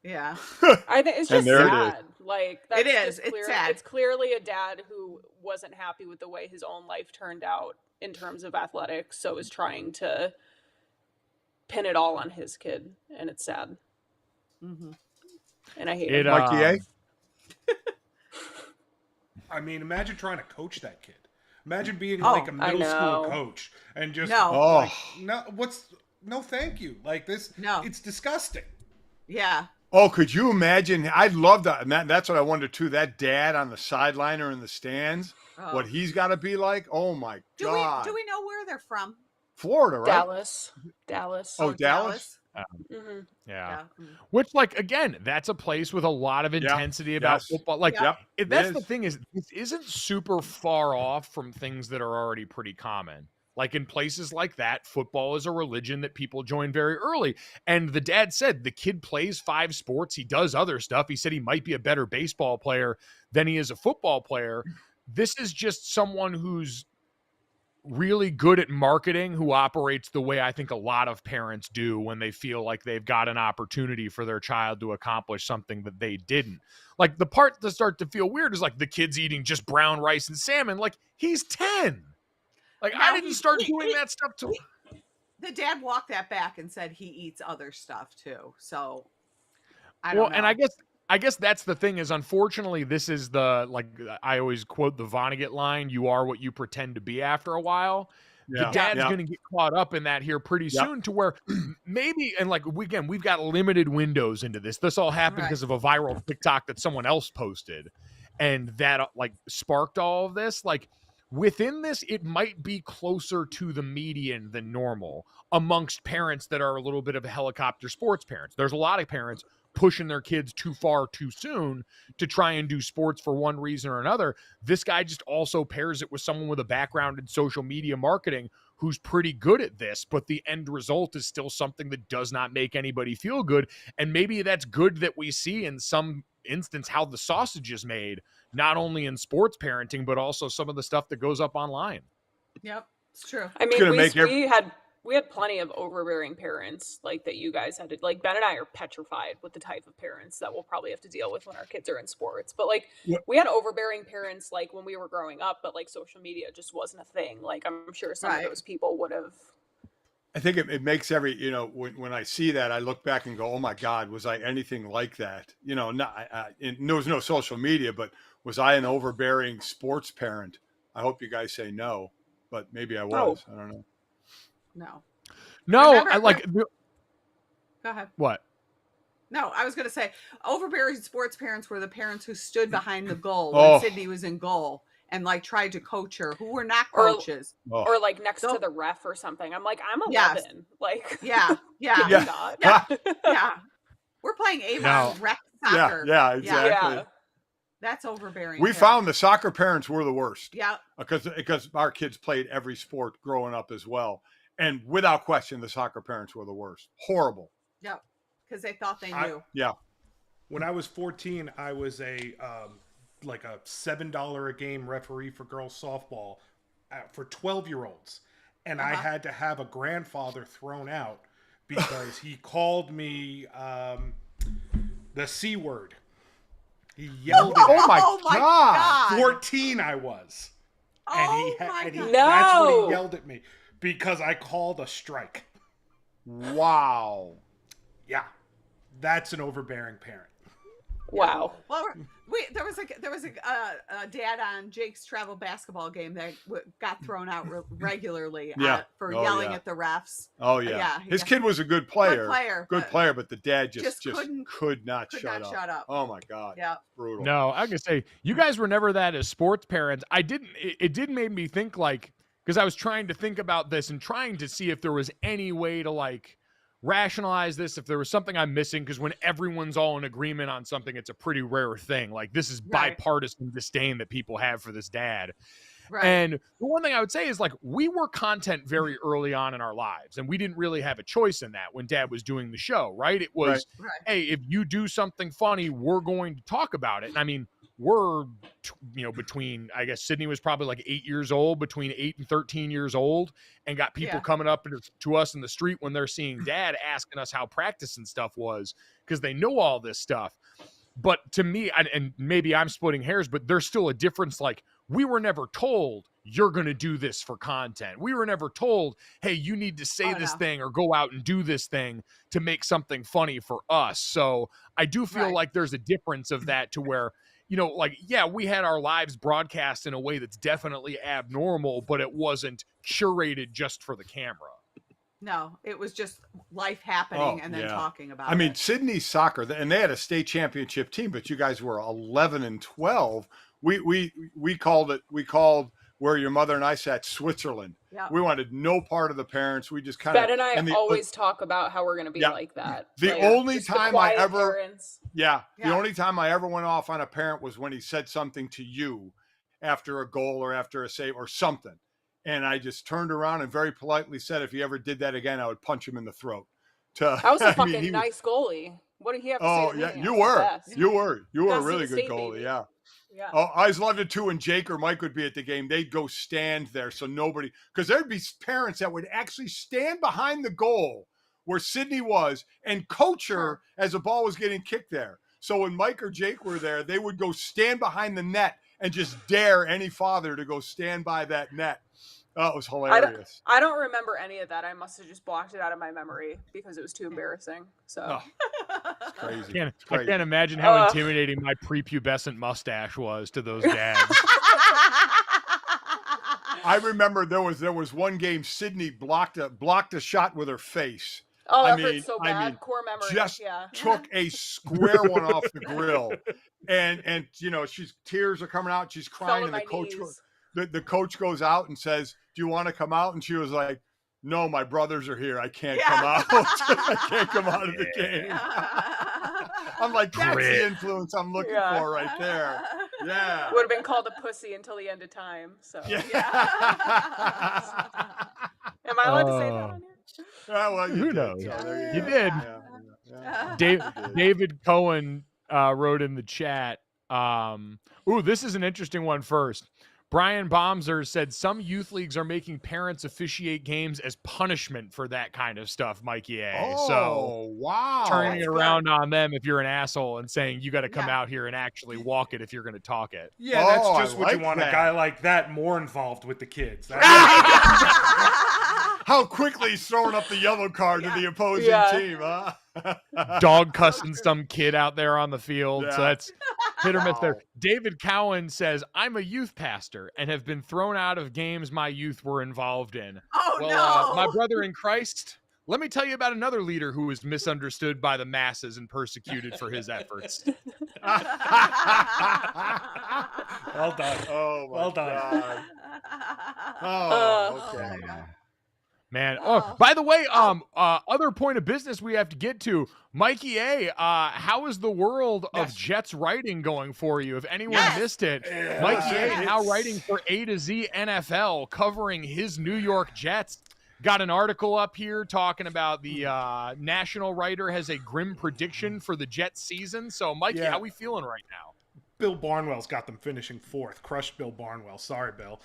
Yeah. I think it's just sad. It is. It's sad. It's clearly a dad who wasn't happy with the way his own life turned out in terms of athletics, so is trying to pin it all on his kid, and it's sad. Mm-hmm. And I hate it. Mikey, I mean, imagine trying to coach that kid. Imagine being like a middle school coach and just no, thank you. Like this, it's disgusting. Yeah. Oh, could you imagine? I'd love that. And that's what I wonder too. That dad on the sideline or in the stands, what he's got to be like. Oh my God. Do we know where they're from? Florida, right? Dallas. Oh, Dallas. Mm-hmm. Yeah. Which, like, again, that's a place with a lot of intensity about football. Like, that's the thing, is this isn't super far off from things that are already pretty common. Like, in places like that, football is a religion that people join very early. And the dad said the kid plays 5 sports. He does other stuff. He said he might be a better baseball player than he is a football player. This is just someone who's really good at marketing, who operates the way I think a lot of parents do when they feel like they've got an opportunity for their child to accomplish something that they didn't. Like, the part that starts to feel weird is like the kid's eating just brown rice and salmon. Like, he's 10. Like, I didn't start doing that stuff till the dad walked that back and said he eats other stuff too. So I don't know. And I guess that's the thing, is unfortunately this is the, like, I always quote the Vonnegut line, you are what you pretend to be after a while. The dad's going to get caught up in that here pretty soon, to where maybe, and like, we've got limited windows into this. This all happened because of a viral TikTok that someone else posted, and that like sparked all of this. Like, within this, it might be closer to the median than normal amongst parents that are a little bit of a helicopter sports parents. There's a lot of parents pushing their kids too far too soon to try and do sports for one reason or another. This guy just also pairs it with someone with a background in social media marketing who's pretty good at this, but the end result is still something that does not make anybody feel good. And maybe that's good that we see in some instance how the sausage is made, not only in sports parenting, but also some of the stuff that goes up online. Yep, it's true. I mean, we had plenty of overbearing parents, like, that you guys had to, like, Ben and I are petrified with the type of parents that we'll probably have to deal with when our kids are in sports. But, like, we had overbearing parents, like, when we were growing up, but, like, social media just wasn't a thing. Like, I'm sure some of those people would have. I think it makes every, when I see that, I look back and go, oh my God, was I anything like that? There was no social media, but was I an overbearing sports parent? I hope you guys say no, but maybe I was. I don't know. No. Go ahead. What? No, I was going to say overbearing sports parents were the parents who stood behind the goal when Sydney was in goal and like tried to coach her, who were not coaches. Or like next to the ref or something. I'm like, I'm 11. Yes. Like, yeah. We're playing Avon rec soccer. Yeah, exactly. Yeah. That's overbearing. We found the soccer parents were the worst. Yeah. Because our kids played every sport growing up as well. And without question, the soccer parents were the worst. Horrible. Yeah. Because they thought they knew. When I was 14, I was a like a $7 a game referee for girls softball for 12-year-olds. And I had to have a grandfather thrown out because he called me the C word. He yelled it. Oh my God. 14 I was. And that's what he yelled at me because I called a strike. Wow. Yeah. That's an overbearing parent. Wow. Well, there was a dad on Jake's travel basketball game that got thrown out regularly for yelling at the refs. Oh yeah. His kid was a good player. Good player, but the dad just could not shut up. Oh my God. Yeah. Brutal. No, I can say you guys were never that as sports parents. It did make me think like, because I was trying to think about this and trying to see if there was any way to like rationalize this, if there was something I'm missing, because when everyone's all in agreement on something, it's a pretty rare thing. Like this is bipartisan disdain that people have for this dad. Right. And the one thing I would say is like we were content very early on in our lives, and we didn't really have a choice in that when Dad was doing the show, right? It was, hey, if you do something funny, we're going to talk about it. And I mean, we're, between, I guess Sydney was probably like 8 years old, between 8 and 13 years old, and got people coming up to us in the street when they're seeing Dad asking us how practice and stuff was, because they know all this stuff. But to me, and maybe I'm splitting hairs, but there's still a difference. Like we were never told you're going to do this for content. We were never told, hey, you need to say this thing or go out and do this thing to make something funny for us. So I do feel like there's a difference of that to where, we had our lives broadcast in a way that's definitely abnormal, but it wasn't curated just for the camera. No, it was just life happening and then talking about it. I mean, Sydney's soccer, and they had a state championship team, but you guys were 11 and 12. We called where your mother and I sat Switzerland. Yeah. We wanted no part of the parents. We just kind of. Ben and I always talk about how we're going to be like that. The only time I ever. The only time I ever went off on a parent was when he said something to you after a goal or after a save or something. And I just turned around and very politely said, if he ever did that again, I would punch him in the throat. I was a fucking nice goalie. What did he have to say? Oh, yeah, you were a really good goalie. Baby. Yeah. Oh, I always loved it too. When Jake or Mike would be at the game, they'd go stand there. So nobody, because there'd be parents that would actually stand behind the goal where Sydney was and coach her as the ball was getting kicked there. So when Mike or Jake were there, they would go stand behind the net and just dare any father to go stand by that net. Oh, it was hilarious. I don't remember any of that. I must have just blocked it out of my memory because it was too embarrassing. So it's crazy. I can't imagine how intimidating my prepubescent mustache was to those dads. I remember there was one game Sydney blocked a shot with her face. Oh, that hurt so bad. Core memory. Just took a square one off the grill, and she's tears are coming out. She's crying, and the coach goes out and says, "Do you want to come out?" And she was like, "No, my brothers are here. I can't come out. I can't come out of the game." I'm like, that's the influence I'm looking for right there. Yeah. Would have been called a pussy until the end of time. So. Yeah. Am I allowed to say that on here? Well, who knows? So you did. David Cohen wrote in the chat. This is an interesting one first. Brian Baumser said some youth leagues are making parents officiate games as punishment for that kind of stuff, Mikey A. Oh, so wow. Turning it around on them if you're an asshole and saying you got to come out here and actually walk it if you're going to talk it. Yeah, that's just what you want a guy like that more involved with the kids. How quickly he's throwing up the yellow card to the opposing team, huh? Dog cussing some kid out there on the field. So that's hit or miss there. David Cowan says, I'm a youth pastor and have been thrown out of games my youth were involved in. Oh, no. My brother in Christ, let me tell you about another leader who was misunderstood by the masses and persecuted for his efforts. Well done. Oh, my Well done. God. Oh, okay. Man. Oh, by the way, other point of business we have to get to, Mikey A. How is the world of Jets writing going for you? If anyone missed it, Mikey A. now writing for A to Z NFL, covering his New York Jets. Got an article up here talking about the national writer has a grim prediction for the Jets season. So, Mikey, how we feeling right now? Bill Barnwell's got them finishing 4th. Crushed Bill Barnwell. Sorry, Bill.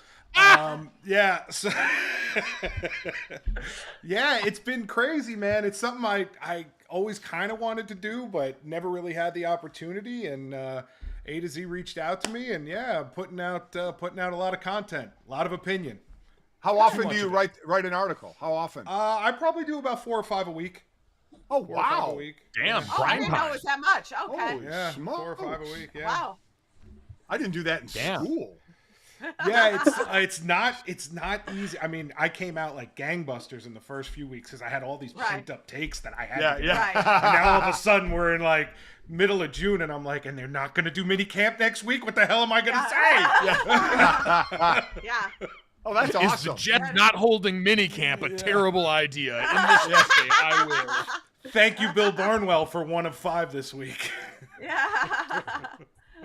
So it's been crazy, man. It's something I always kind of wanted to do, but never really had the opportunity. And A to Z reached out to me, and putting out a lot of content, a lot of opinion. How often do you write an article? How often? I probably do about 4 or 5 a week. Oh, wow. A week. Damn, I didn't know it was that much. Okay. Holy Yeah, smokes. 4 or 5 a week. Yeah. Wow. I didn't do that in school. Yeah, it's not easy. I mean, I came out like gangbusters in the first few weeks because I had all these pent up takes that I had. Yeah. And now all of a sudden we're in like middle of June, and I'm like, and they're not going to do mini camp next week. What the hell am I going to say? Yeah. Oh, that's awesome. awesome. Is the Jets not holding minicamp a terrible idea? In this essay, I will. Thank you, Bill Barnwell, for 1 of 5 this week. Yeah.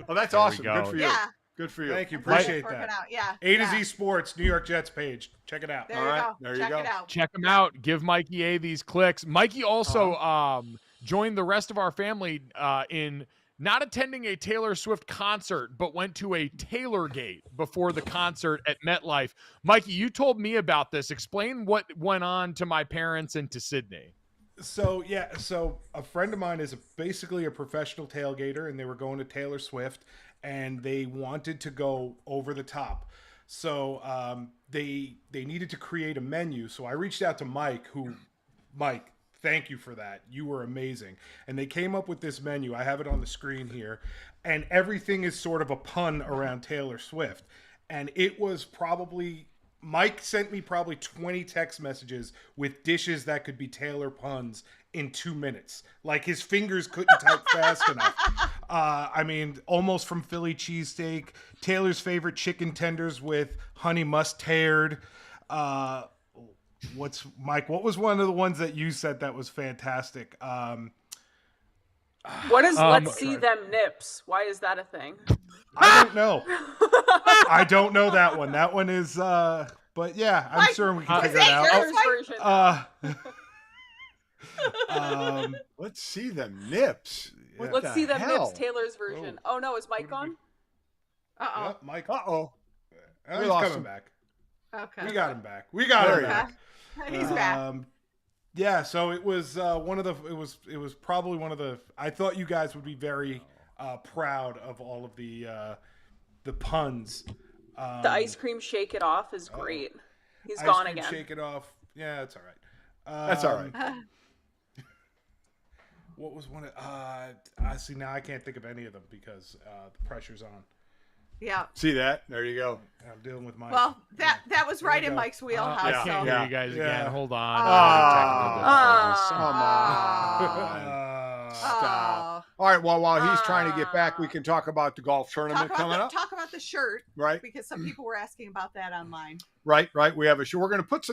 Oh, that's awesome. Good for you. Yeah. Good for you. Thank you. Appreciate Working that. out. Yeah. A to Z Sports, New York Jets page. Check it out. There All you right. go. There you Check go. it out. Check him out. Give Mikey A these clicks. Mikey also joined the rest of our family in not attending a Taylor Swift concert, but went to a Tailgate before the concert at MetLife. Mikey, you told me about this. Explain what went on to my parents and to Sydney. So a friend of mine is basically a professional tailgater, and they were going to Taylor Swift, and they wanted to go over the top. So they needed to create a menu. So I reached out to Mike, thank you for that. You were amazing. And they came up with this menu. I have it on the screen here. And everything is sort of a pun around Taylor Swift. And it was probably, Mike sent me probably 20 text messages with dishes that could be Taylor puns in 2 minutes. Like his fingers couldn't type fast enough. I mean, almost from Philly cheesesteak, Taylor's favorite chicken tenders with honey mustard. Mike, what was one of the ones that you said that was fantastic? What is let's see them nips? Why is that a thing? I don't know. I don't know that one. That one is but yeah, I'm sure we can figure it out. Let's see them nips. Let's see them nips, Taylor's version. Oh no, is Mike on? Yeah, Mike. He's coming back. Okay. We got him back. We got him back. He's back. Yeah, so it was it was probably one of the, I thought you guys would be very proud of all of the puns. The ice cream shake it off is great. He's gone again. Shake it off. Yeah, that's all right. That's all right. What was one of see, now I can't think of any of them because the pressure's on. Yeah. See that? There you go. I'm dealing with Mike. Well, that was right in Mike's wheelhouse. I can't hear you guys again. Yeah. Hold on. Come on. Stop. All right. Well, while he's trying to get back, we can talk about the golf tournament coming up. Talk about the shirt. Right. Because some people were asking about that online. Right. We have a shirt. We're going to put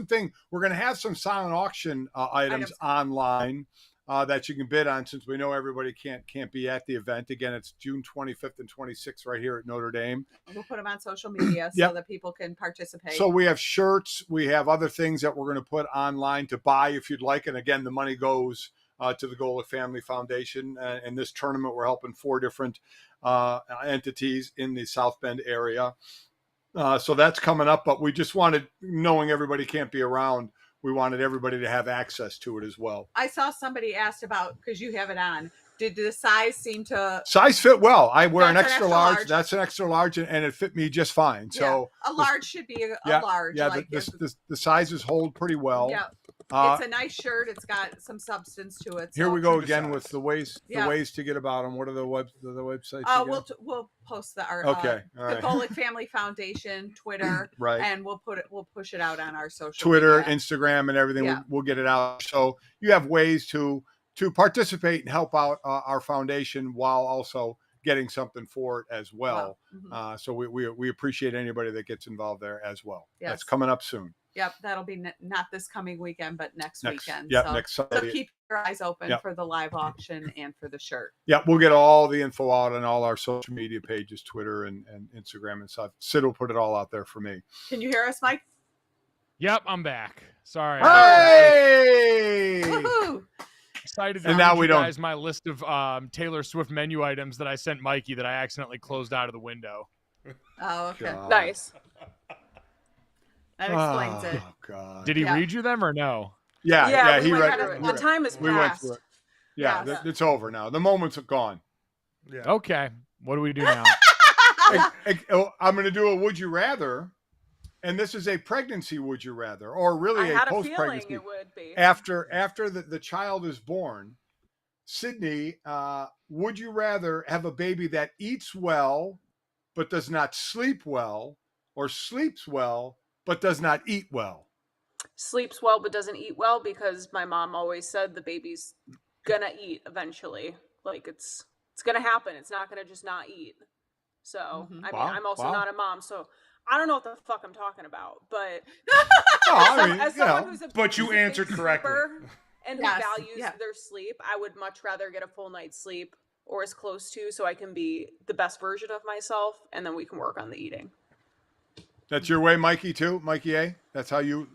we're going to have some silent auction items online. That you can bid on, since we know everybody can't be at the event. Again, it's June 25th and 26th right here at Notre Dame. We'll put them on social media so that people can participate. So we have shirts. We have other things that we're going to put online to buy if you'd like. And again, the money goes to the Golic Family Foundation. In this tournament, we're helping 4 different entities in the South Bend area. So that's coming up. But we just wanted, knowing everybody can't be around, we wanted everybody to have access to it as well. I saw somebody asked about, because you have it on, did the size seem to... Size fit well. I wear an extra large. That's an extra large, and it fit me just fine. So a large should be a large. Yeah, the sizes hold pretty well. Yeah. It's a nice shirt. It's got some substance to it. So. Here we go again with the ways to get about them. What are the websites? We'll post our okay. All the right. Golic Family Foundation Twitter, right, and we'll push it out on our social Twitter, media. Instagram, and everything. Yeah. We'll get it out. So you have ways to participate and help out our foundation while also getting something for it as well. Wow. So we appreciate anybody that gets involved there as well. Yes. That's coming up soon. Yep, that'll be not this coming weekend, but next weekend. Yeah, so, next Sunday. So keep your eyes open for the live auction and for the shirt. Yeah, we'll get all the info out on all our social media pages, Twitter and Instagram and stuff. Sid will put it all out there for me. Can you hear us, Mike? Yep, I'm back. Sorry. Hey! Woohoo! Excited to and now read we you don't. guys my list of Taylor Swift menu items that I sent Mikey that I accidentally closed out of the window. Oh, okay. God. Nice. That explains it. Oh, God. Did he read you them or no? Yeah, we he went read through it. The time is We went past. through it. Yeah, Yes. it's over now. The moments are gone. Yeah. Okay. What do we do now? I'm going to do a would you rather, and this is a pregnancy would you rather, or really I a had a post feeling pregnancy. it would be. After the child is born, Sydney, would you rather have a baby that eats well but does not sleep well, or sleeps well but does not eat well? Sleeps well but doesn't eat well, because my mom always said the baby's gonna eat eventually. Like it's gonna happen. It's not gonna just not eat. So I mean, Wow, I'm also wow. not a mom, so I don't know what the fuck I'm talking about. But as someone who's a But you who's a big answered correctly. sleeper and who Yes, values their sleep, I would much rather get a full night's sleep or as close to, so I can be the best version of myself, and then we can work on the eating. That's your way, Mikey, too? Mikey A? That's how you...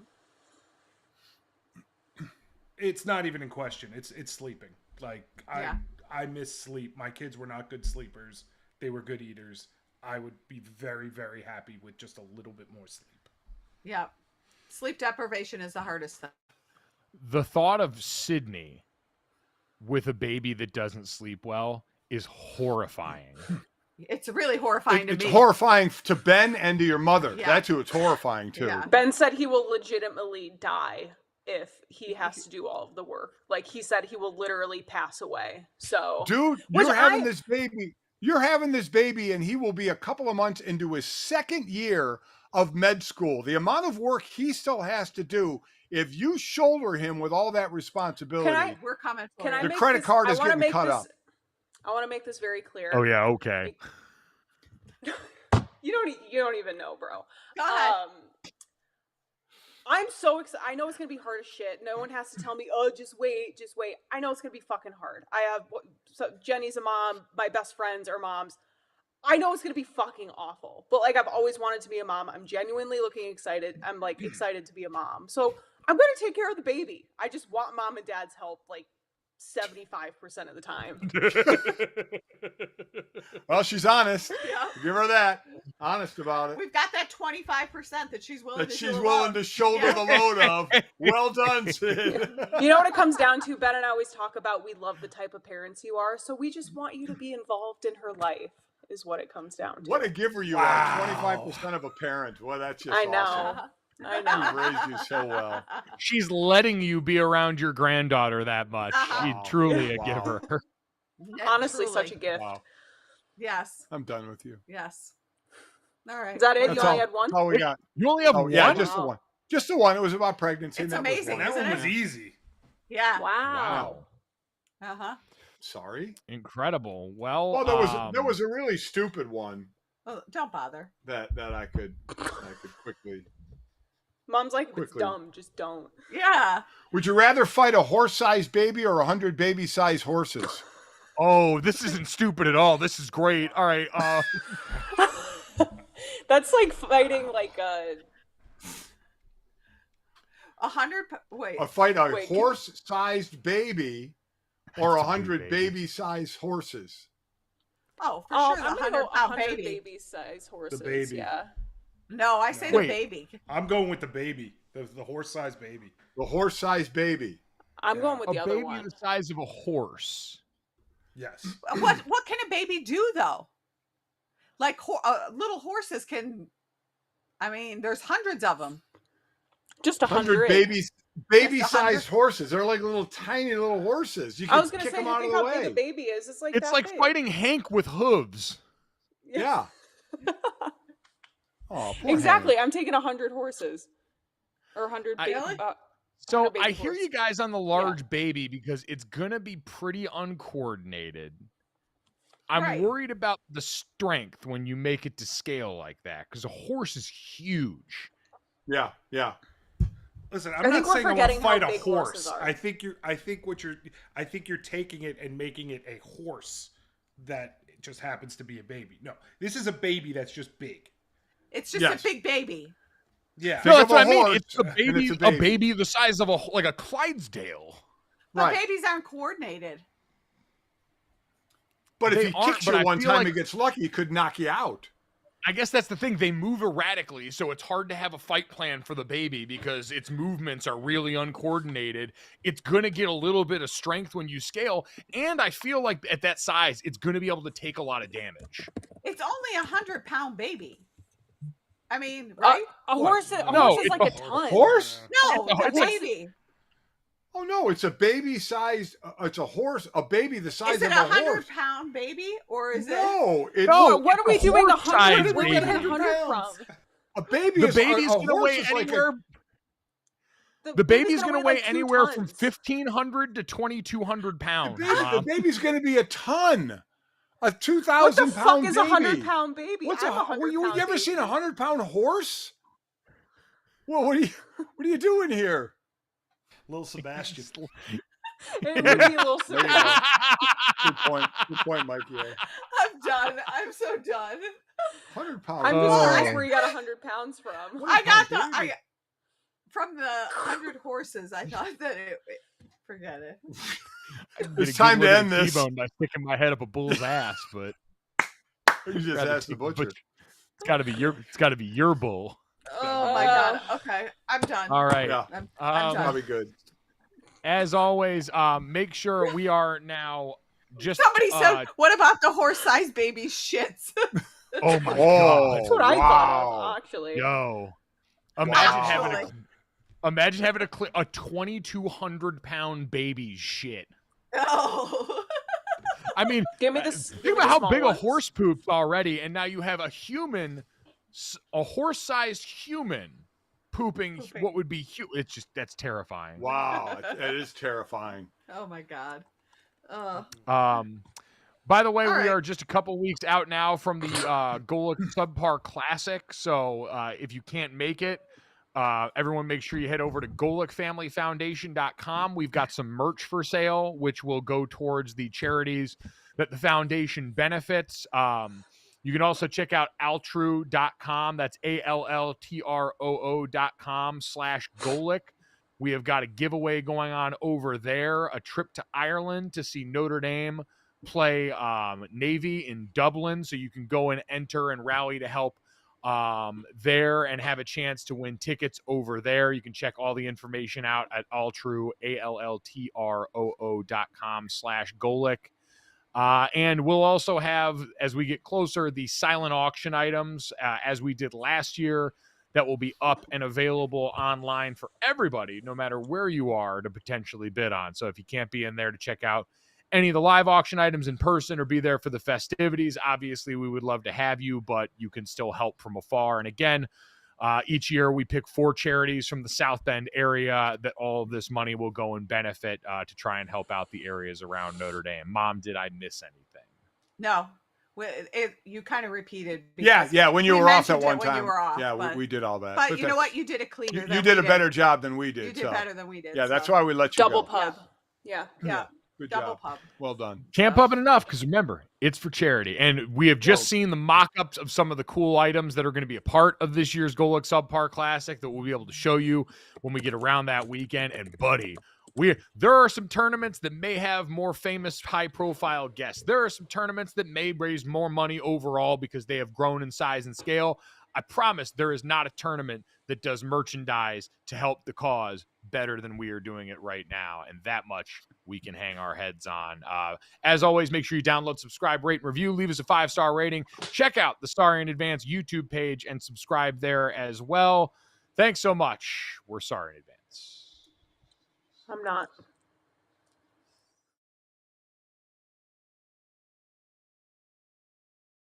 It's not even in question. It's sleeping. Like, I miss sleep. My kids were not good sleepers. They were good eaters. I would be very, very happy with just a little bit more sleep. Yeah. Sleep deprivation is the hardest thing. The thought of Sydney with a baby that doesn't sleep well is horrifying. It's really horrifying to me. It's horrifying to Ben and to your mother. Yeah. That's who it's horrifying to. Yeah. Ben said he will legitimately die if he has to do all of the work. Like, he said he will literally pass away. So, Dude, you're having this baby. You're having this baby, and he will be a couple of months into his second year of med school. The amount of work he still has to do, if you shoulder him with all that responsibility, we're coming for can it. I the make credit this, card is I wanna getting make cut this, up. I want to make this very clear. Oh yeah, okay. You don't even know, bro. Go ahead. I'm so excited. I know it's gonna be hard as shit. No one has to tell me, oh, just wait. I know it's gonna be fucking hard. Jenny's a mom. My best friends are moms. I know it's gonna be fucking awful. But like, I've always wanted to be a mom. I'm genuinely looking excited. I'm like excited to be a mom. So I'm gonna take care of the baby. I just want mom and dad's help like 75% of the time. Well, she's honest. Yeah. Give her that. Honest about it. We've got that 25% that she's willing To shoulder the load of. Well done, Sid. You know what it comes down to? Ben and I always talk about, we love the type of parents you are, so we just want you to be involved in her life, is what it comes down to. What a giver you are. 25% of a parent. Well, that's just I know. awesome. I know. She raised you so well. She's letting you be around your granddaughter that much. She's truly a giver. Honestly, Truly. such a gift. Wow. Yes. I'm done with you. Yes. All right. Is that it? That's You only had one? That's all we got. You only have one? Yeah, just the one. Just the one. It was about pregnancy. It's and that was amazing, one. That isn't one it? was easy. Yeah. Wow. Uh-huh. Sorry. Incredible. Well, there was a really stupid one Oh, don't bother. that I could quickly. Mom's like, if it's Quickly. dumb, just don't. Yeah. Would you rather fight a horse-sized baby or 100 baby-sized horses? Oh, this isn't stupid at all. This is great. All right. That's like fighting like a... 100. Wait. Fight a Wait, horse-sized baby or That's a big 100 baby. baby-sized horses? Oh, for Oh, sure. The I'm gonna go 100-pound 100 baby. baby-sized horses. baby. Yeah. No, I say Wait. the baby. I'm going with the baby, the horse-sized baby. The horse-sized baby. I'm going with A the other baby one. the size of a horse. Yes. What can a baby do though? Like little horses can. I mean, there's hundreds of them. Just 100 baby-sized horses. They're like little tiny little horses. You I was can gonna kick say, them I out of think the how way. big a baby is. It's like It's that like big. fighting Hank with hooves. Yeah. Oh, poor Exactly. Hank. I'm taking 100 horses or 100 baby. So 100 baby I hear horse. you guys on the large baby because it's gonna be pretty uncoordinated. I'm worried about the strength when you make it to scale like that because a horse is huge. Yeah. Listen, I'm not saying I want to fight a horse. I think you're taking it and making it a horse that just happens to be a baby. No, this is a baby that's just big. It's just a big baby. Yeah. No, that's what I mean. It's a baby a Clydesdale of a Clydesdale. But babies aren't coordinated. But if he kicks you one time and gets lucky, he could knock you out. I guess that's the thing. They move erratically, so it's hard to have a fight plan for the baby because its movements are really uncoordinated. It's going to get a little bit of strength when you scale, and I feel like at that size, it's going to be able to take a lot of damage. It's only 100-pound baby. I mean, right? A horse is like a ton. Horse? No, a baby. Oh no, it's a baby-sized. It's a horse. A baby the size of a horse. Is it a 100-pound baby or is it? No. What are we doing? 100? Where are we getting 100 from? A baby. The baby's going to weigh anywhere. The baby's going to weigh anywhere from 1,500 to 2,200 pounds. The baby's going to be a ton. A 2,000-pound baby. What the fuck is a 100-pound baby? You ever seen a 100-pound horse? Well, what are you doing here? Little Sebastian. It would be a little Sebastian. Good point, Mikey. I'm done. I'm so done. 100 pounds. I'm just curious where you got 100 pounds from. I got from the 100 horses. I thought that forget it. It's time to end this. T-bone by sticking my head up a bull's ass, but you just asked the butcher. It's got to be your bull. Oh my god. Okay, I'm done. All right. Yeah. I'm done. Probably good. As always, make sure we are now just. Somebody said, "What about the horse-sized baby shits?" Oh my god! That's what I thought of, actually. Yo, imagine having a 2,200-pound baby shit. Oh. I mean, give me this. Think about how big a horse poops already, and now you have a horse-sized human pooping what would be huge. It's just that's terrifying. Wow, it is terrifying. Oh my god. By the way, we are just a couple weeks out now from the Golic Subpar Classic. So if you can't make it, everyone make sure you head over to GolicFamilyFoundation.com. We've got some merch for sale, which will go towards the charities that the foundation benefits. You can also check out altroo.com. That's ALLTROO.com/Golic. We have got a giveaway going on over there, a trip to Ireland to see Notre Dame play Navy in Dublin. So you can go and enter and rally to help there and have a chance to win tickets over there. You can check all the information out at Altroo, ALLTROO.com/Golic. And we'll also have, as we get closer, the silent auction items, as we did last year, that will be up and available online for everybody, no matter where you are, to potentially bid on. So if you can't be in there to check out any of the live auction items in person or be there for the festivities, obviously we would love to have you, but you can still help from afar. And again, each year we pick 4 charities from the South Bend area that all of this money will go and benefit to try and help out the areas around Notre Dame. Mom, did I miss anything? No. You kind of repeated. Yeah. When you were off at one time. When you were off, yeah, we did all that. But you know what? You did it cleaner. You did a better job than we did. You did better than we did. Yeah, that's why we let you double go. pub. Yeah. Good double job. pub. Well done. Can't pub it enough because remember, it's for charity. And we have just seen the mock-ups of some of the cool items that are going to be a part of this year's Golic Subpar Classic that we'll be able to show you when we get around that weekend. And buddy, there are some tournaments that may have more famous high-profile guests. There are some tournaments that may raise more money overall because they have grown in size and scale. I promise there is not a tournament that does merchandise to help the cause better than we are doing it right now. And that much we can hang our heads on. As always, make sure you download, subscribe, rate, and review. Leave us a 5-star rating. Check out the Starry in Advance YouTube page and subscribe there as well. Thanks so much. We're sorry in advance. I'm not.